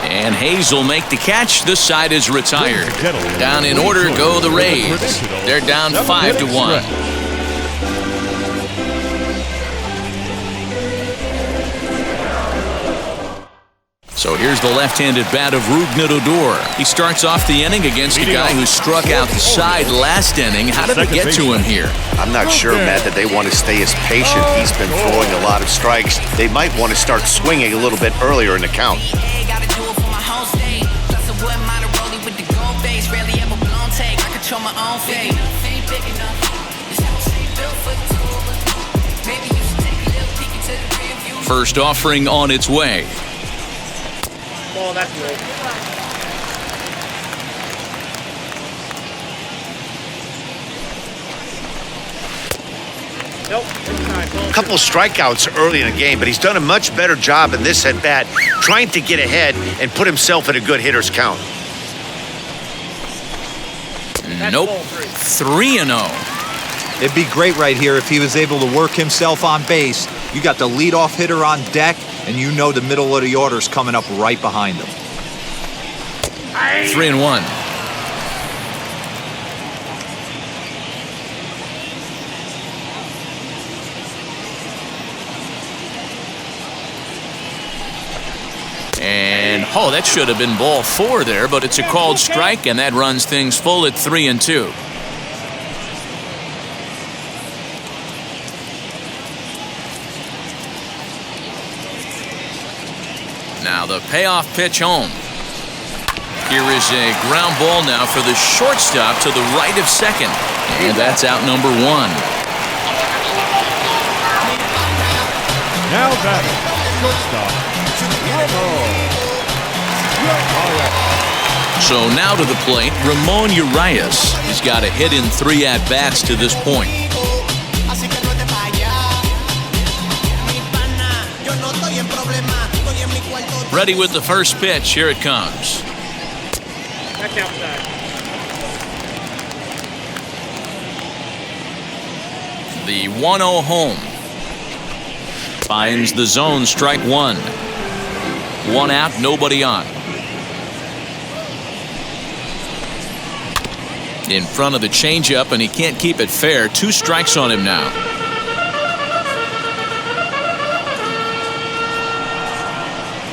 And Hayes will make the catch. This side is retired. Down in order go the Rays. They're down 5-1. So here's the left-handed bat of Rougned Odor. He starts off the inning against a guy who struck out the side last inning. How did it get to him here? I'm not sure, Matt, that they want to stay as patient. He's been throwing a lot of strikes. They might want to start swinging a little bit earlier in the count. First offering on its way. Ball, that's good. Nope. A couple strikeouts early in the game, but he's done a much better job in this at-bat trying to get ahead and put himself in a good hitter's count. Nope. 3-0. It'd be great right here if he was able to work himself on base. You got the leadoff hitter on deck, and you know the middle of the order's coming up right behind him. 3-1. And that should have been ball 4 there, but it's a called strike, and that runs things full at 3-2. Now the payoff pitch home. Here is a ground ball now for the shortstop to the right of second. And that's out number 1. Now batting, shortstop, So now to the plate, Ramon Urias. He's got a hit in 3 at-bats to this point. Ready with the first pitch. Here it comes. That's outside. The 1-0 home. Finds the zone, strike 1. 1 out, nobody on. In front of the changeup, and he can't keep it fair. 2 strikes on him now.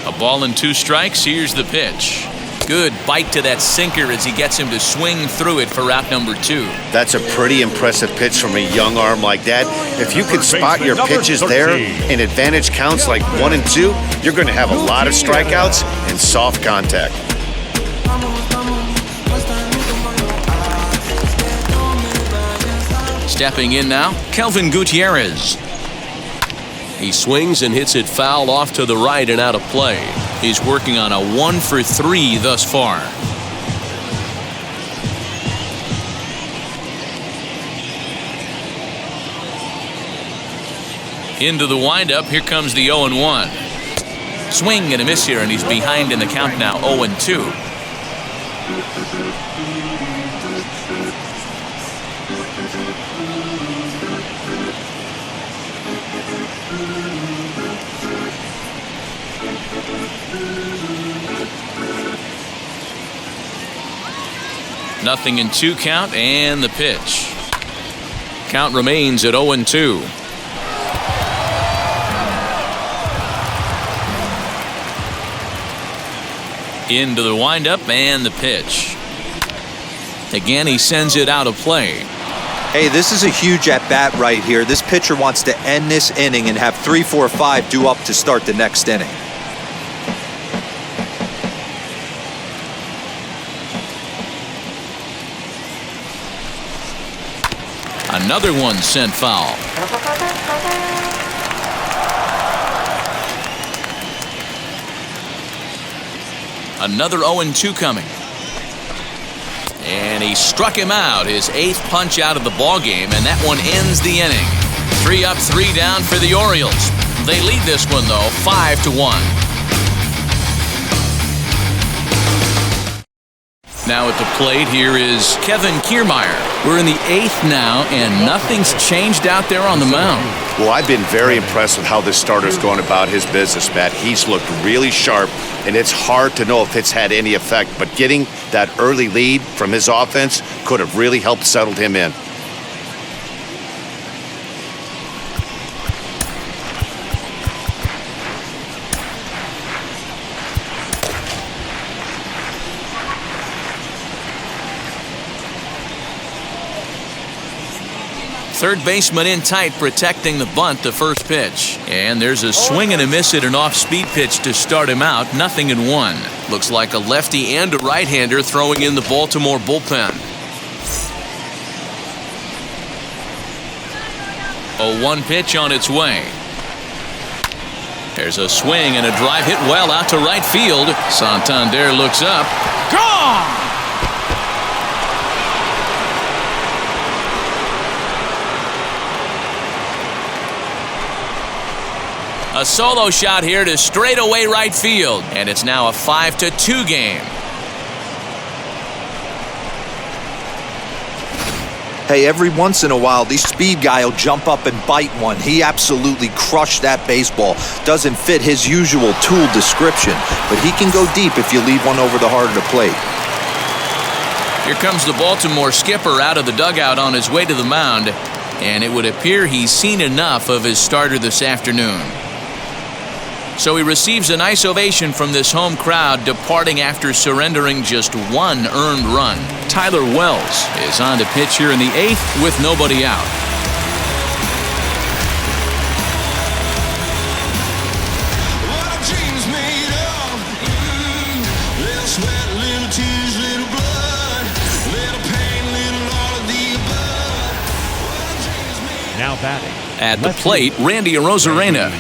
A ball and 2 strikes. Here's the pitch. Good bite to that sinker as he gets him to swing through it for out number 2. That's a pretty impressive pitch from a young arm like that. If you can spot your pitches there in advantage counts like 1 and 2, you're going to have a lot of strikeouts and soft contact. Stepping in now, Kelvin Gutierrez. He swings and hits it foul off to the right and out of play. He's working on a 1 for 3 thus far. Into the windup, here comes the 0-1. Swing and a miss here, and he's behind in the count now, 0-2. Nothing in 2 count, and the pitch. Count remains at 0-2. Into the windup and the pitch. Again, he sends it out of play. Hey, this is a huge at-bat right here. This pitcher wants to end this inning and have 3, 4, 5 due up to start the next inning. Another one sent foul. Another 0-2 coming. And he struck him out, his 8th punch out of the ball game, and that one ends the inning. 3 up, 3 down for the Orioles. They lead this one, though, 5-1. Now at the plate, here is Kevin Kiermaier. We're in the 8th now, and nothing's changed out there on the mound. Well, I've been very impressed with how this starter's going about his business, Matt. He's looked really sharp, and it's hard to know if it's had any effect, but getting that early lead from his offense could have really helped settle him in. Third baseman in tight, protecting the bunt, the first pitch. And there's a swing and a miss at an off-speed pitch to start him out. 0-1. Looks like a lefty and a right-hander throwing in the Baltimore bullpen. 0-1 pitch on its way. There's a swing and a drive hit well out to right field. Santander looks up. Gone! A solo shot here to straightaway right field, and it's now a 5-2 game. Hey, every once in a while, the speed guy will jump up and bite one. He absolutely crushed that baseball. Doesn't fit his usual tool description, but he can go deep if you leave one over the heart of the plate. Here comes the Baltimore skipper out of the dugout on his way to the mound, and it would appear he's seen enough of his starter this afternoon. So he receives a nice ovation from this home crowd, departing after surrendering just 1 earned run. Tyler Wells is on to pitch here in the 8th with nobody out. Now batting. At the plate, Randy Arozarena.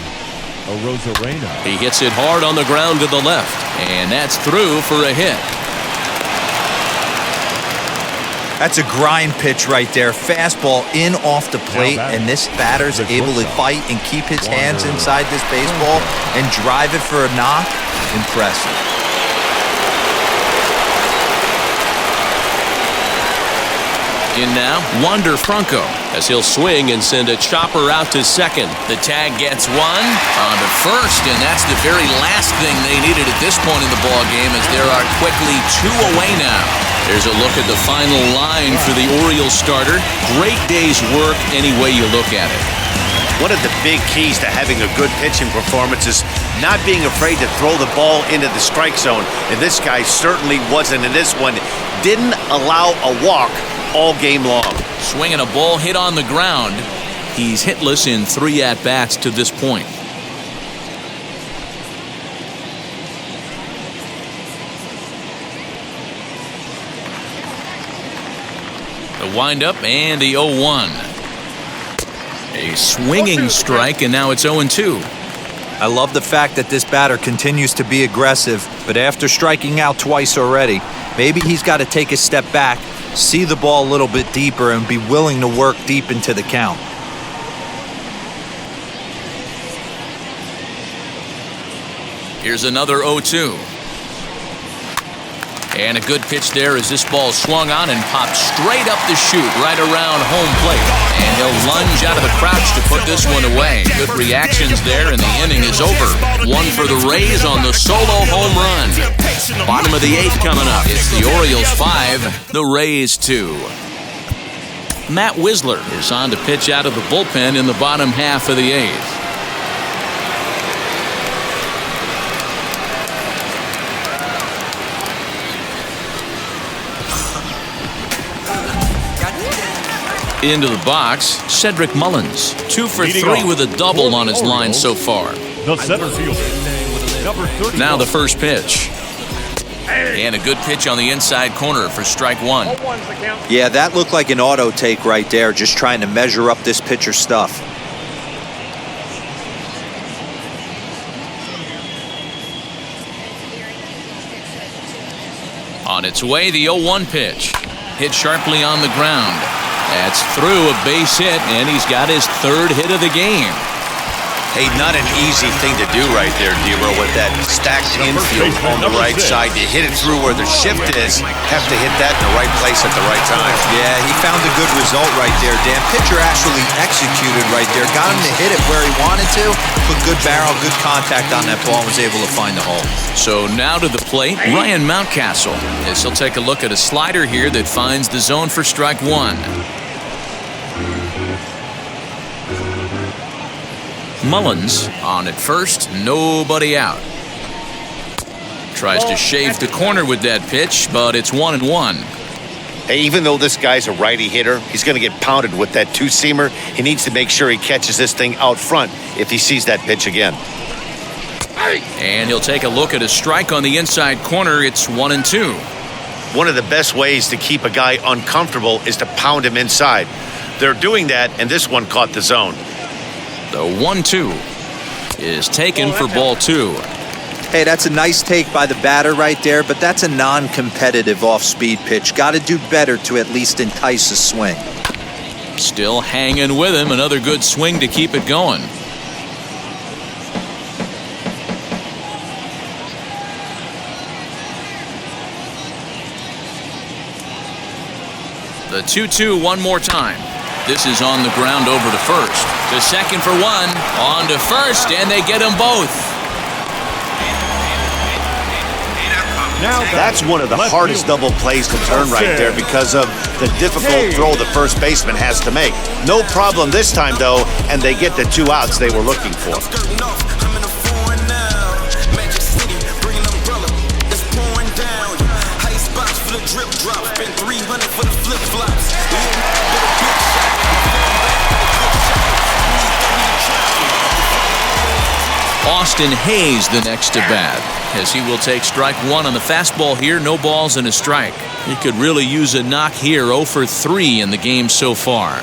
He hits it hard on the ground to the left, and that's through for a hit. That's a grind pitch right there. Fastball in off the plate, and this batter's able to fight and keep his hands inside this baseball and drive it for a knock. Impressive. In now, Wander Franco, as he'll swing and send a chopper out to second. The tag gets one on to first, and that's the very last thing they needed at this point in the ball game, as there are quickly 2 away now. There's a look at the final line for the Orioles starter. Great day's work any way you look at it. One of the big keys to having a good pitching performance is not being afraid to throw the ball into the strike zone. And this guy certainly wasn't in this one. Didn't allow a walk all game long. Swinging a ball hit on the ground. He's hitless in 3 at-bats to this point. The windup and the 0-1. A swinging strike, and now it's 0-2. I love the fact that this batter continues to be aggressive, but after striking out twice already, maybe he's got to take a step back, see the ball a little bit deeper, and be willing to work deep into the count. Here's another 0-2. And a good pitch there as this ball swung on and popped straight up the chute right around home plate. And he'll lunge out of the crouch to put this one away. Good reactions there, and the inning is over. 1 for the Rays on the solo home run. Bottom of the 8th coming up. It's the Orioles 5, the Rays 2. Matt Wisler is on to pitch out of the bullpen in the bottom half of the 8th. Into the box, Cedric Mullins. 2 for 3 with a double on his line so far. The center fielder, number 30. Now the first pitch. And a good pitch on the inside corner for strike 1. Yeah, that looked like an auto take right there, just trying to measure up this pitcher's stuff. On its way, the 0-1 pitch. Hit sharply on the ground. That's through a base hit, and he's got his 3rd hit of the game. Hey, not an easy thing to do right there, Dero, with that stacked infield on the right side. You hit it through where the shift is, have to hit that in the right place at the right time. Yeah, he found a good result right there, Dan. Pitcher actually executed right there. Got him to hit it where he wanted to. Put good barrel, good contact on that ball, and was able to find the hole. So now to the plate, Ryan Mountcastle. As he'll take a look at a slider here that finds the zone for strike 1. Mullins on at first, nobody out. Tries to shave the corner with that pitch, but it's 1-1. Hey, even though this guy's a righty hitter, he's going to get pounded with that 2-seamer. He needs to make sure he catches this thing out front if he sees that pitch again. And he'll take a look at a strike on the inside corner. It's 1-2. One of the best ways to keep a guy uncomfortable is to pound him inside. They're doing that, and this one caught the zone. The 1-2 is taken for ball 2. Hey, that's a nice take by the batter right there, but that's a non-competitive off-speed pitch. Got to do better to at least entice a swing. Still hanging with him. Another good swing to keep it going. The 2-2 one more time. This is on the ground over to first. To second for 1. On to first, and they get them both. That's one of the hardest double plays to turn right there because of the difficult throw the first baseman has to make. No problem this time, though, and they get the 2 outs they were looking for. Austin Hayes the next to bat, as he will take strike 1 on the fastball here. No balls and a strike. He could really use a knock here. 0 for 3 in the game so far.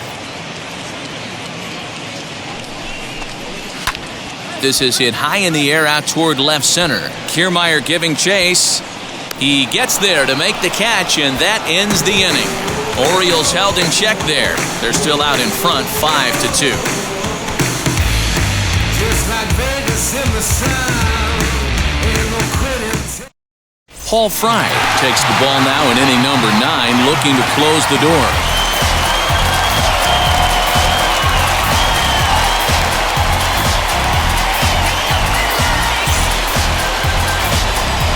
This is hit high in the air out toward left center. Kiermaier giving chase. He gets there to make the catch, and that ends the inning. Orioles held in check there. They're still out in front, 5-2. Paul Fry takes the ball now in inning number 9, looking to close the door.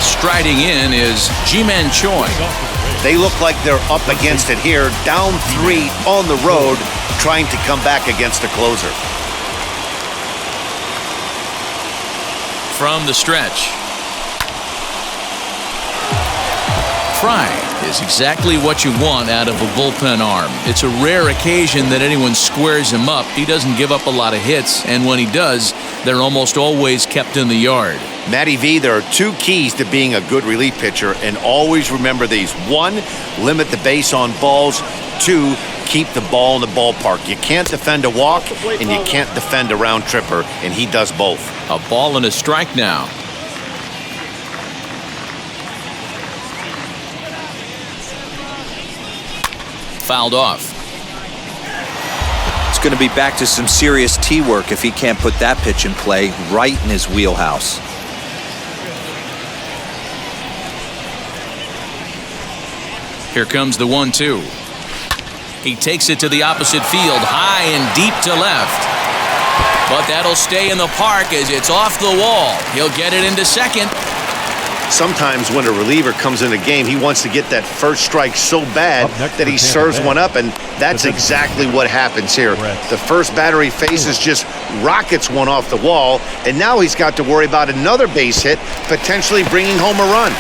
Striding in is Ji-Man Choi. They look like they're up against it here, down 3 on the road, trying to come back against a closer. from the stretch. Pride is exactly what you want out of a bullpen arm. It's a rare occasion that anyone squares him up. He doesn't give up a lot of hits, and when he does, they're almost always kept in the yard. Matty V, there are two keys to being a good relief pitcher, and always remember these. One, limit the base on balls. Two, keep the ball in the ballpark. You can't defend a walk, and you can't defend a round tripper, and he does both. A ball and a strike now. Fouled off. It's going to be back to some serious tee work if he can't put that pitch in play right in his wheelhouse. Here comes the 1-2. He takes it to the opposite field, high and deep to left. But that'll stay in the park as it's off the wall. He'll get it into second. Sometimes when a reliever comes in a game, he wants to get that first strike so bad that he serves one up, and that's exactly what happens here. The first batter he faces just rockets one off the wall, and now he's got to worry about another base hit, potentially bringing home a run.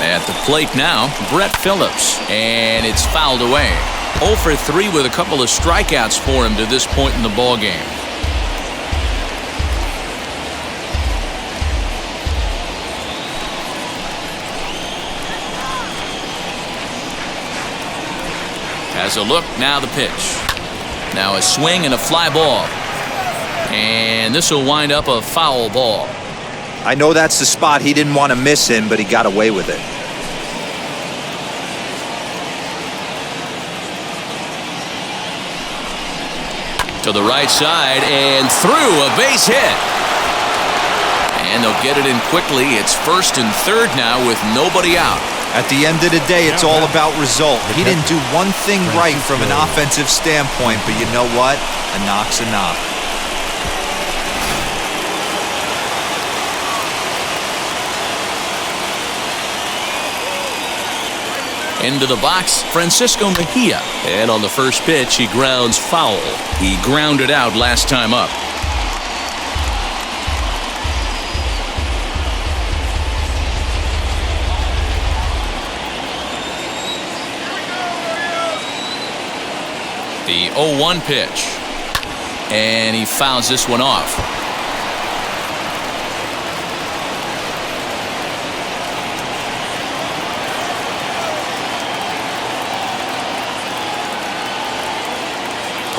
At the plate now, Brett Phillips, and it's fouled away. 0 for 3 with a couple of strikeouts for him to this point in the ballgame. Has a look, now the pitch. Now a swing and a fly ball. And this will wind up a foul ball. I know that's the spot he didn't want to miss him, but he got away with it. To the right side and through, a base hit. And they'll get it in quickly. It's first and third now with nobody out. At the end of the day, it's all about result. He didn't do one thing right from an offensive standpoint, but you know what? A knock's a knock. Into the box, Francisco Mejia. And on the first pitch, he grounds foul. He grounded out last time up. The 0-1 pitch. And he fouls this one off.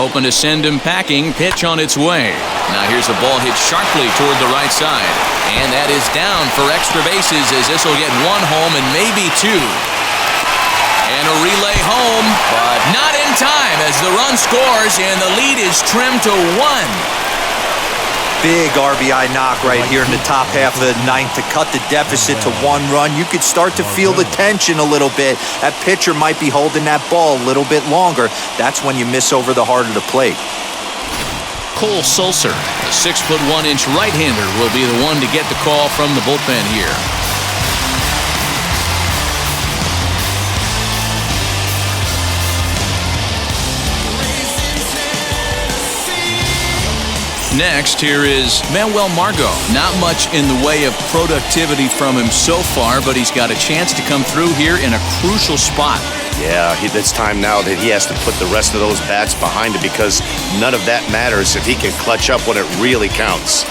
Hoping to send him packing. Pitch on its way. Now here's a ball hit sharply toward the right side. And that is down for extra bases as this will get one home and maybe two. And a relay home, but not in time as the run scores and the lead is trimmed to 1. Big RBI knock right here in the top half of the ninth to cut the deficit to 1 run. You could start to feel the tension a little bit. That pitcher might be holding that ball a little bit longer. That's when you miss over the heart of the plate. Cole Sulser, the 6'1" right-hander, will be the one to get the call from the bullpen here. Next, here is Manuel Margot. Not much in the way of productivity from him so far, but he's got a chance to come through here in a crucial spot. Yeah, it's time now that he has to put the rest of those bats behind it because none of that matters if he can clutch up when it really counts.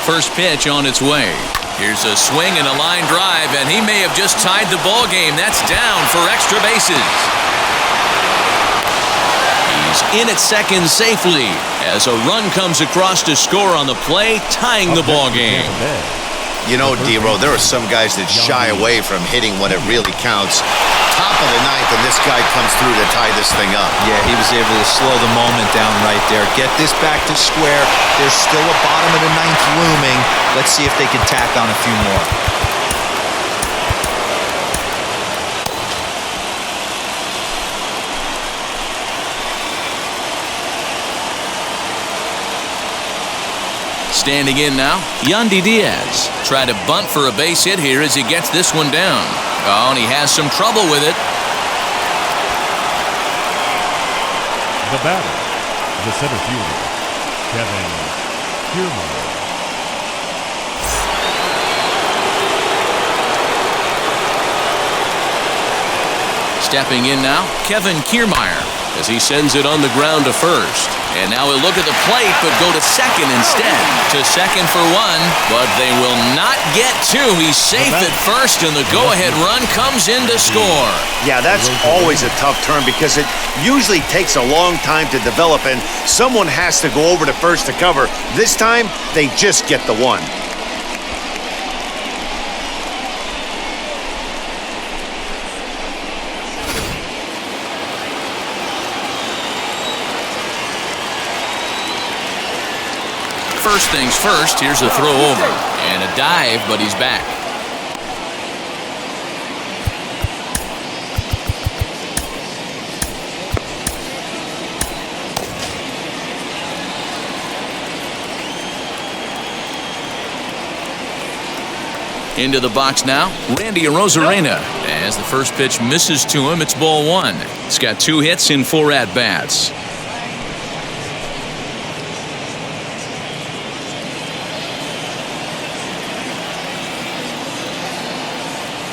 First pitch on its way. Here's a swing and a line drive, and he may have just tied the ball game. That's down for extra bases. He's in at second safely as a run comes across to score on the play, tying the ball game. You know, D-Row, there are some guys that shy away from hitting when it really counts. Top of the ninth, and this guy comes through to tie this thing up. Yeah, he was able to slow the moment down right there. Get this back to square. There's still a bottom of the ninth looming. Let's see if they can tack on a few more. Standing in now, Yandy Diaz. Try to bunt for a base hit here as he gets this one down. Oh, and he has some trouble with it. The batter, the center fielder, Kevin Kiermaier. Stepping in now, Kevin Kiermaier as he sends it on the ground to first. And now he'll look at the plate, but go to second instead. To second for one, but they will not get two. He's safe at first, and the go-ahead run comes in to score. Yeah, that's always a tough turn because it usually takes a long time to develop, and someone has to go over to first to cover. This time, they just get the one. First things first, here's a throw over. And a dive, but he's back. Into the box now, Randy Arozarena. As the first pitch misses to him, it's ball one. He's got 2 hits in 4 at-bats.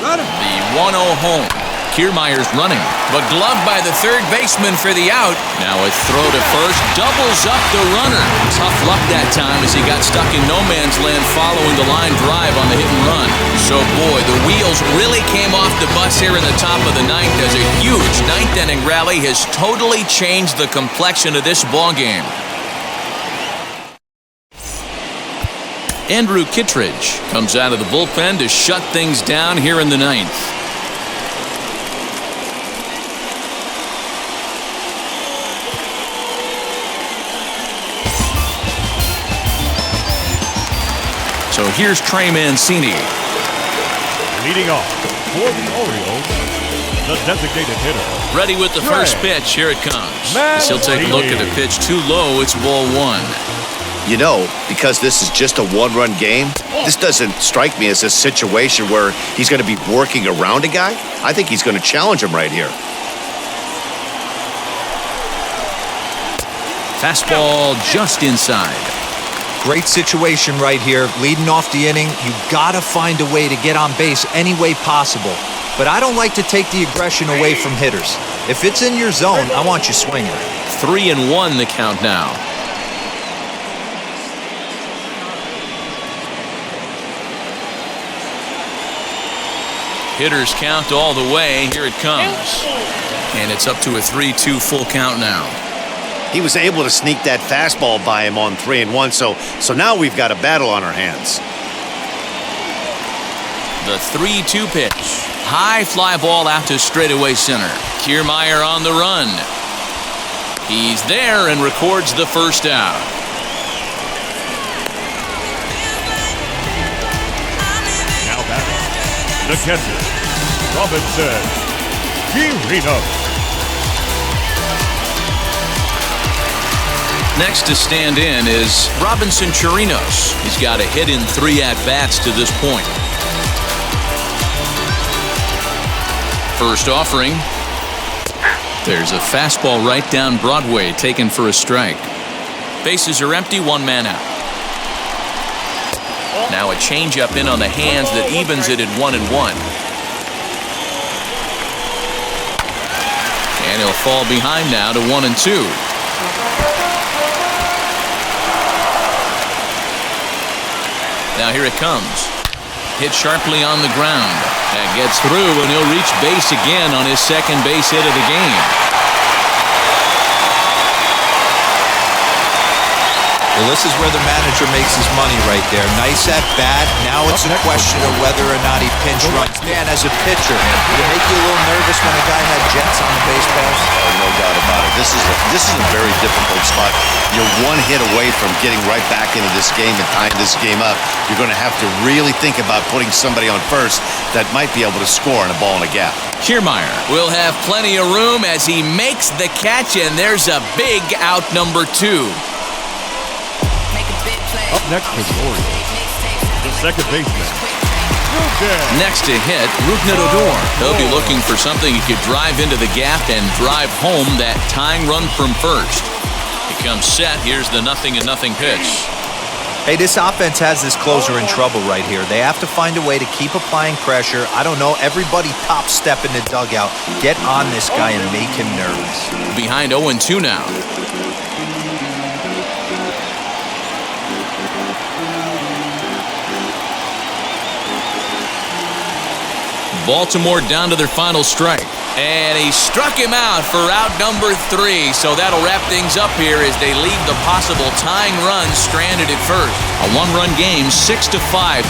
The 1-0 home. Kiermaier's running, but gloved by the third baseman for the out. Now a throw to first, doubles up the runner. Tough luck that time as he got stuck in no man's land following the line drive on the hit and run. So boy, the wheels really came off the bus here in the top of the 9th as a huge 9th inning rally has totally changed the complexion of this ball game. Andrew Kittredge comes out of the bullpen to shut things down here in the 9th. So here's Trey Mancini. Leading off for the Orioles, the designated hitter. Ready with the first pitch. Here it comes. As he'll take a look at the pitch too low. It's ball one. You know, because this is just a one-run game, this doesn't strike me as a situation where he's going to be working around a guy. I think he's going to challenge him right here. Fastball just inside. Great situation right here. Leading off the inning, you gotta find a way to get on base any way possible. But I don't like to take the aggression away from hitters. If it's in your zone, I want you swinging. 3-1 the count now. Hitters count all the way. Here it comes. And it's up to a 3-2 full count now. He was able to sneak that fastball by him on 3-1, so now we've got a battle on our hands. The 3-2 pitch. High fly ball out to straightaway center. Kiermaier on the run. He's there and records the first out. Now batting, the catcher, Robinson Chirinos. Next to stand in is Robinson Chirinos. He's got a hit in 3 at-bats to this point. First offering. There's a fastball right down Broadway taken for a strike. Bases are empty, 1 man out. Now a changeup in on the hands that evens it at 1-1. And he'll fall behind now to 1-2. Now here it comes. Hit sharply on the ground. That gets through, and he'll reach base again on his second base hit of the game. Well, this is where the manager makes his money right there. Nice at bat. Now it's a question of whether or not he pinch runs. Man, as a pitcher, did it make you a little nervous when a guy had jets on the baseballs? Oh, no doubt about it. This is a very difficult spot. You're 1 hit away from getting right back into this game and tying this game up. You're going to have to really think about putting somebody on first that might be able to score on a ball in a gap. Kiermaier will have plenty of room as he makes the catch, and there's a big out number 2. Up next for the Orioles, the second baseman, Ruben. Next to hit, Rougned Odor. He'll be looking for something he could drive into the gap and drive home that tying run from first. He comes set. Here's the 0-0 pitch. Hey, this offense has this closer in trouble right here. They have to find a way to keep applying pressure. I don't know, everybody top step in the dugout. Get on this guy and make him nervous. Behind 0-2 now. Baltimore down to their final strike. And he struck him out for out number 3. So that'll wrap things up here as they leave the possible tying run stranded at first. A one-run game, 6-5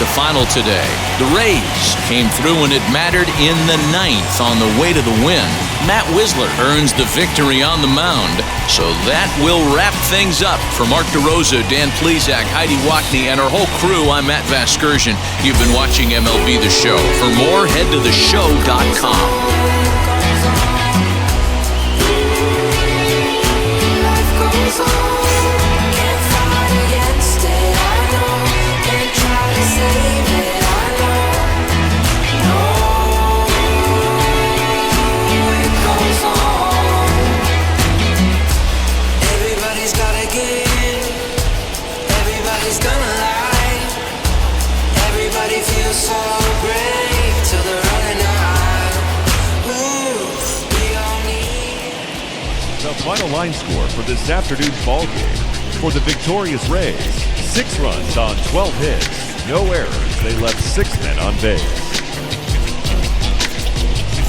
the final today. The Rays came through when it mattered in the 9th on the way to the win. Matt Wisler earns the victory on the mound. So that will wrap things up. For Mark DeRosa, Dan Plesac, Heidi Wackney, and our whole crew, I'm Matt Vasgersian. You've been watching MLB The Show. For more, head to theshow.com. The final line score for this afternoon's ball game. For the victorious Rays, 6 runs on 12 hits, no errors. They left 6 men on base.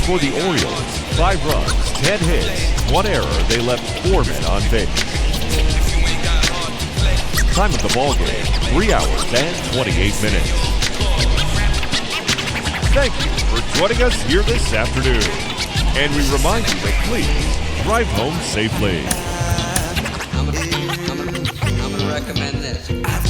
For the Orioles, 5 runs, 10 hits, 1 error. They left 4 men on base. Time of the ball game, 3 hours and 28 minutes. Thank you for joining us here this afternoon. And we remind you to please drive home safely. I'm gonna recommend this.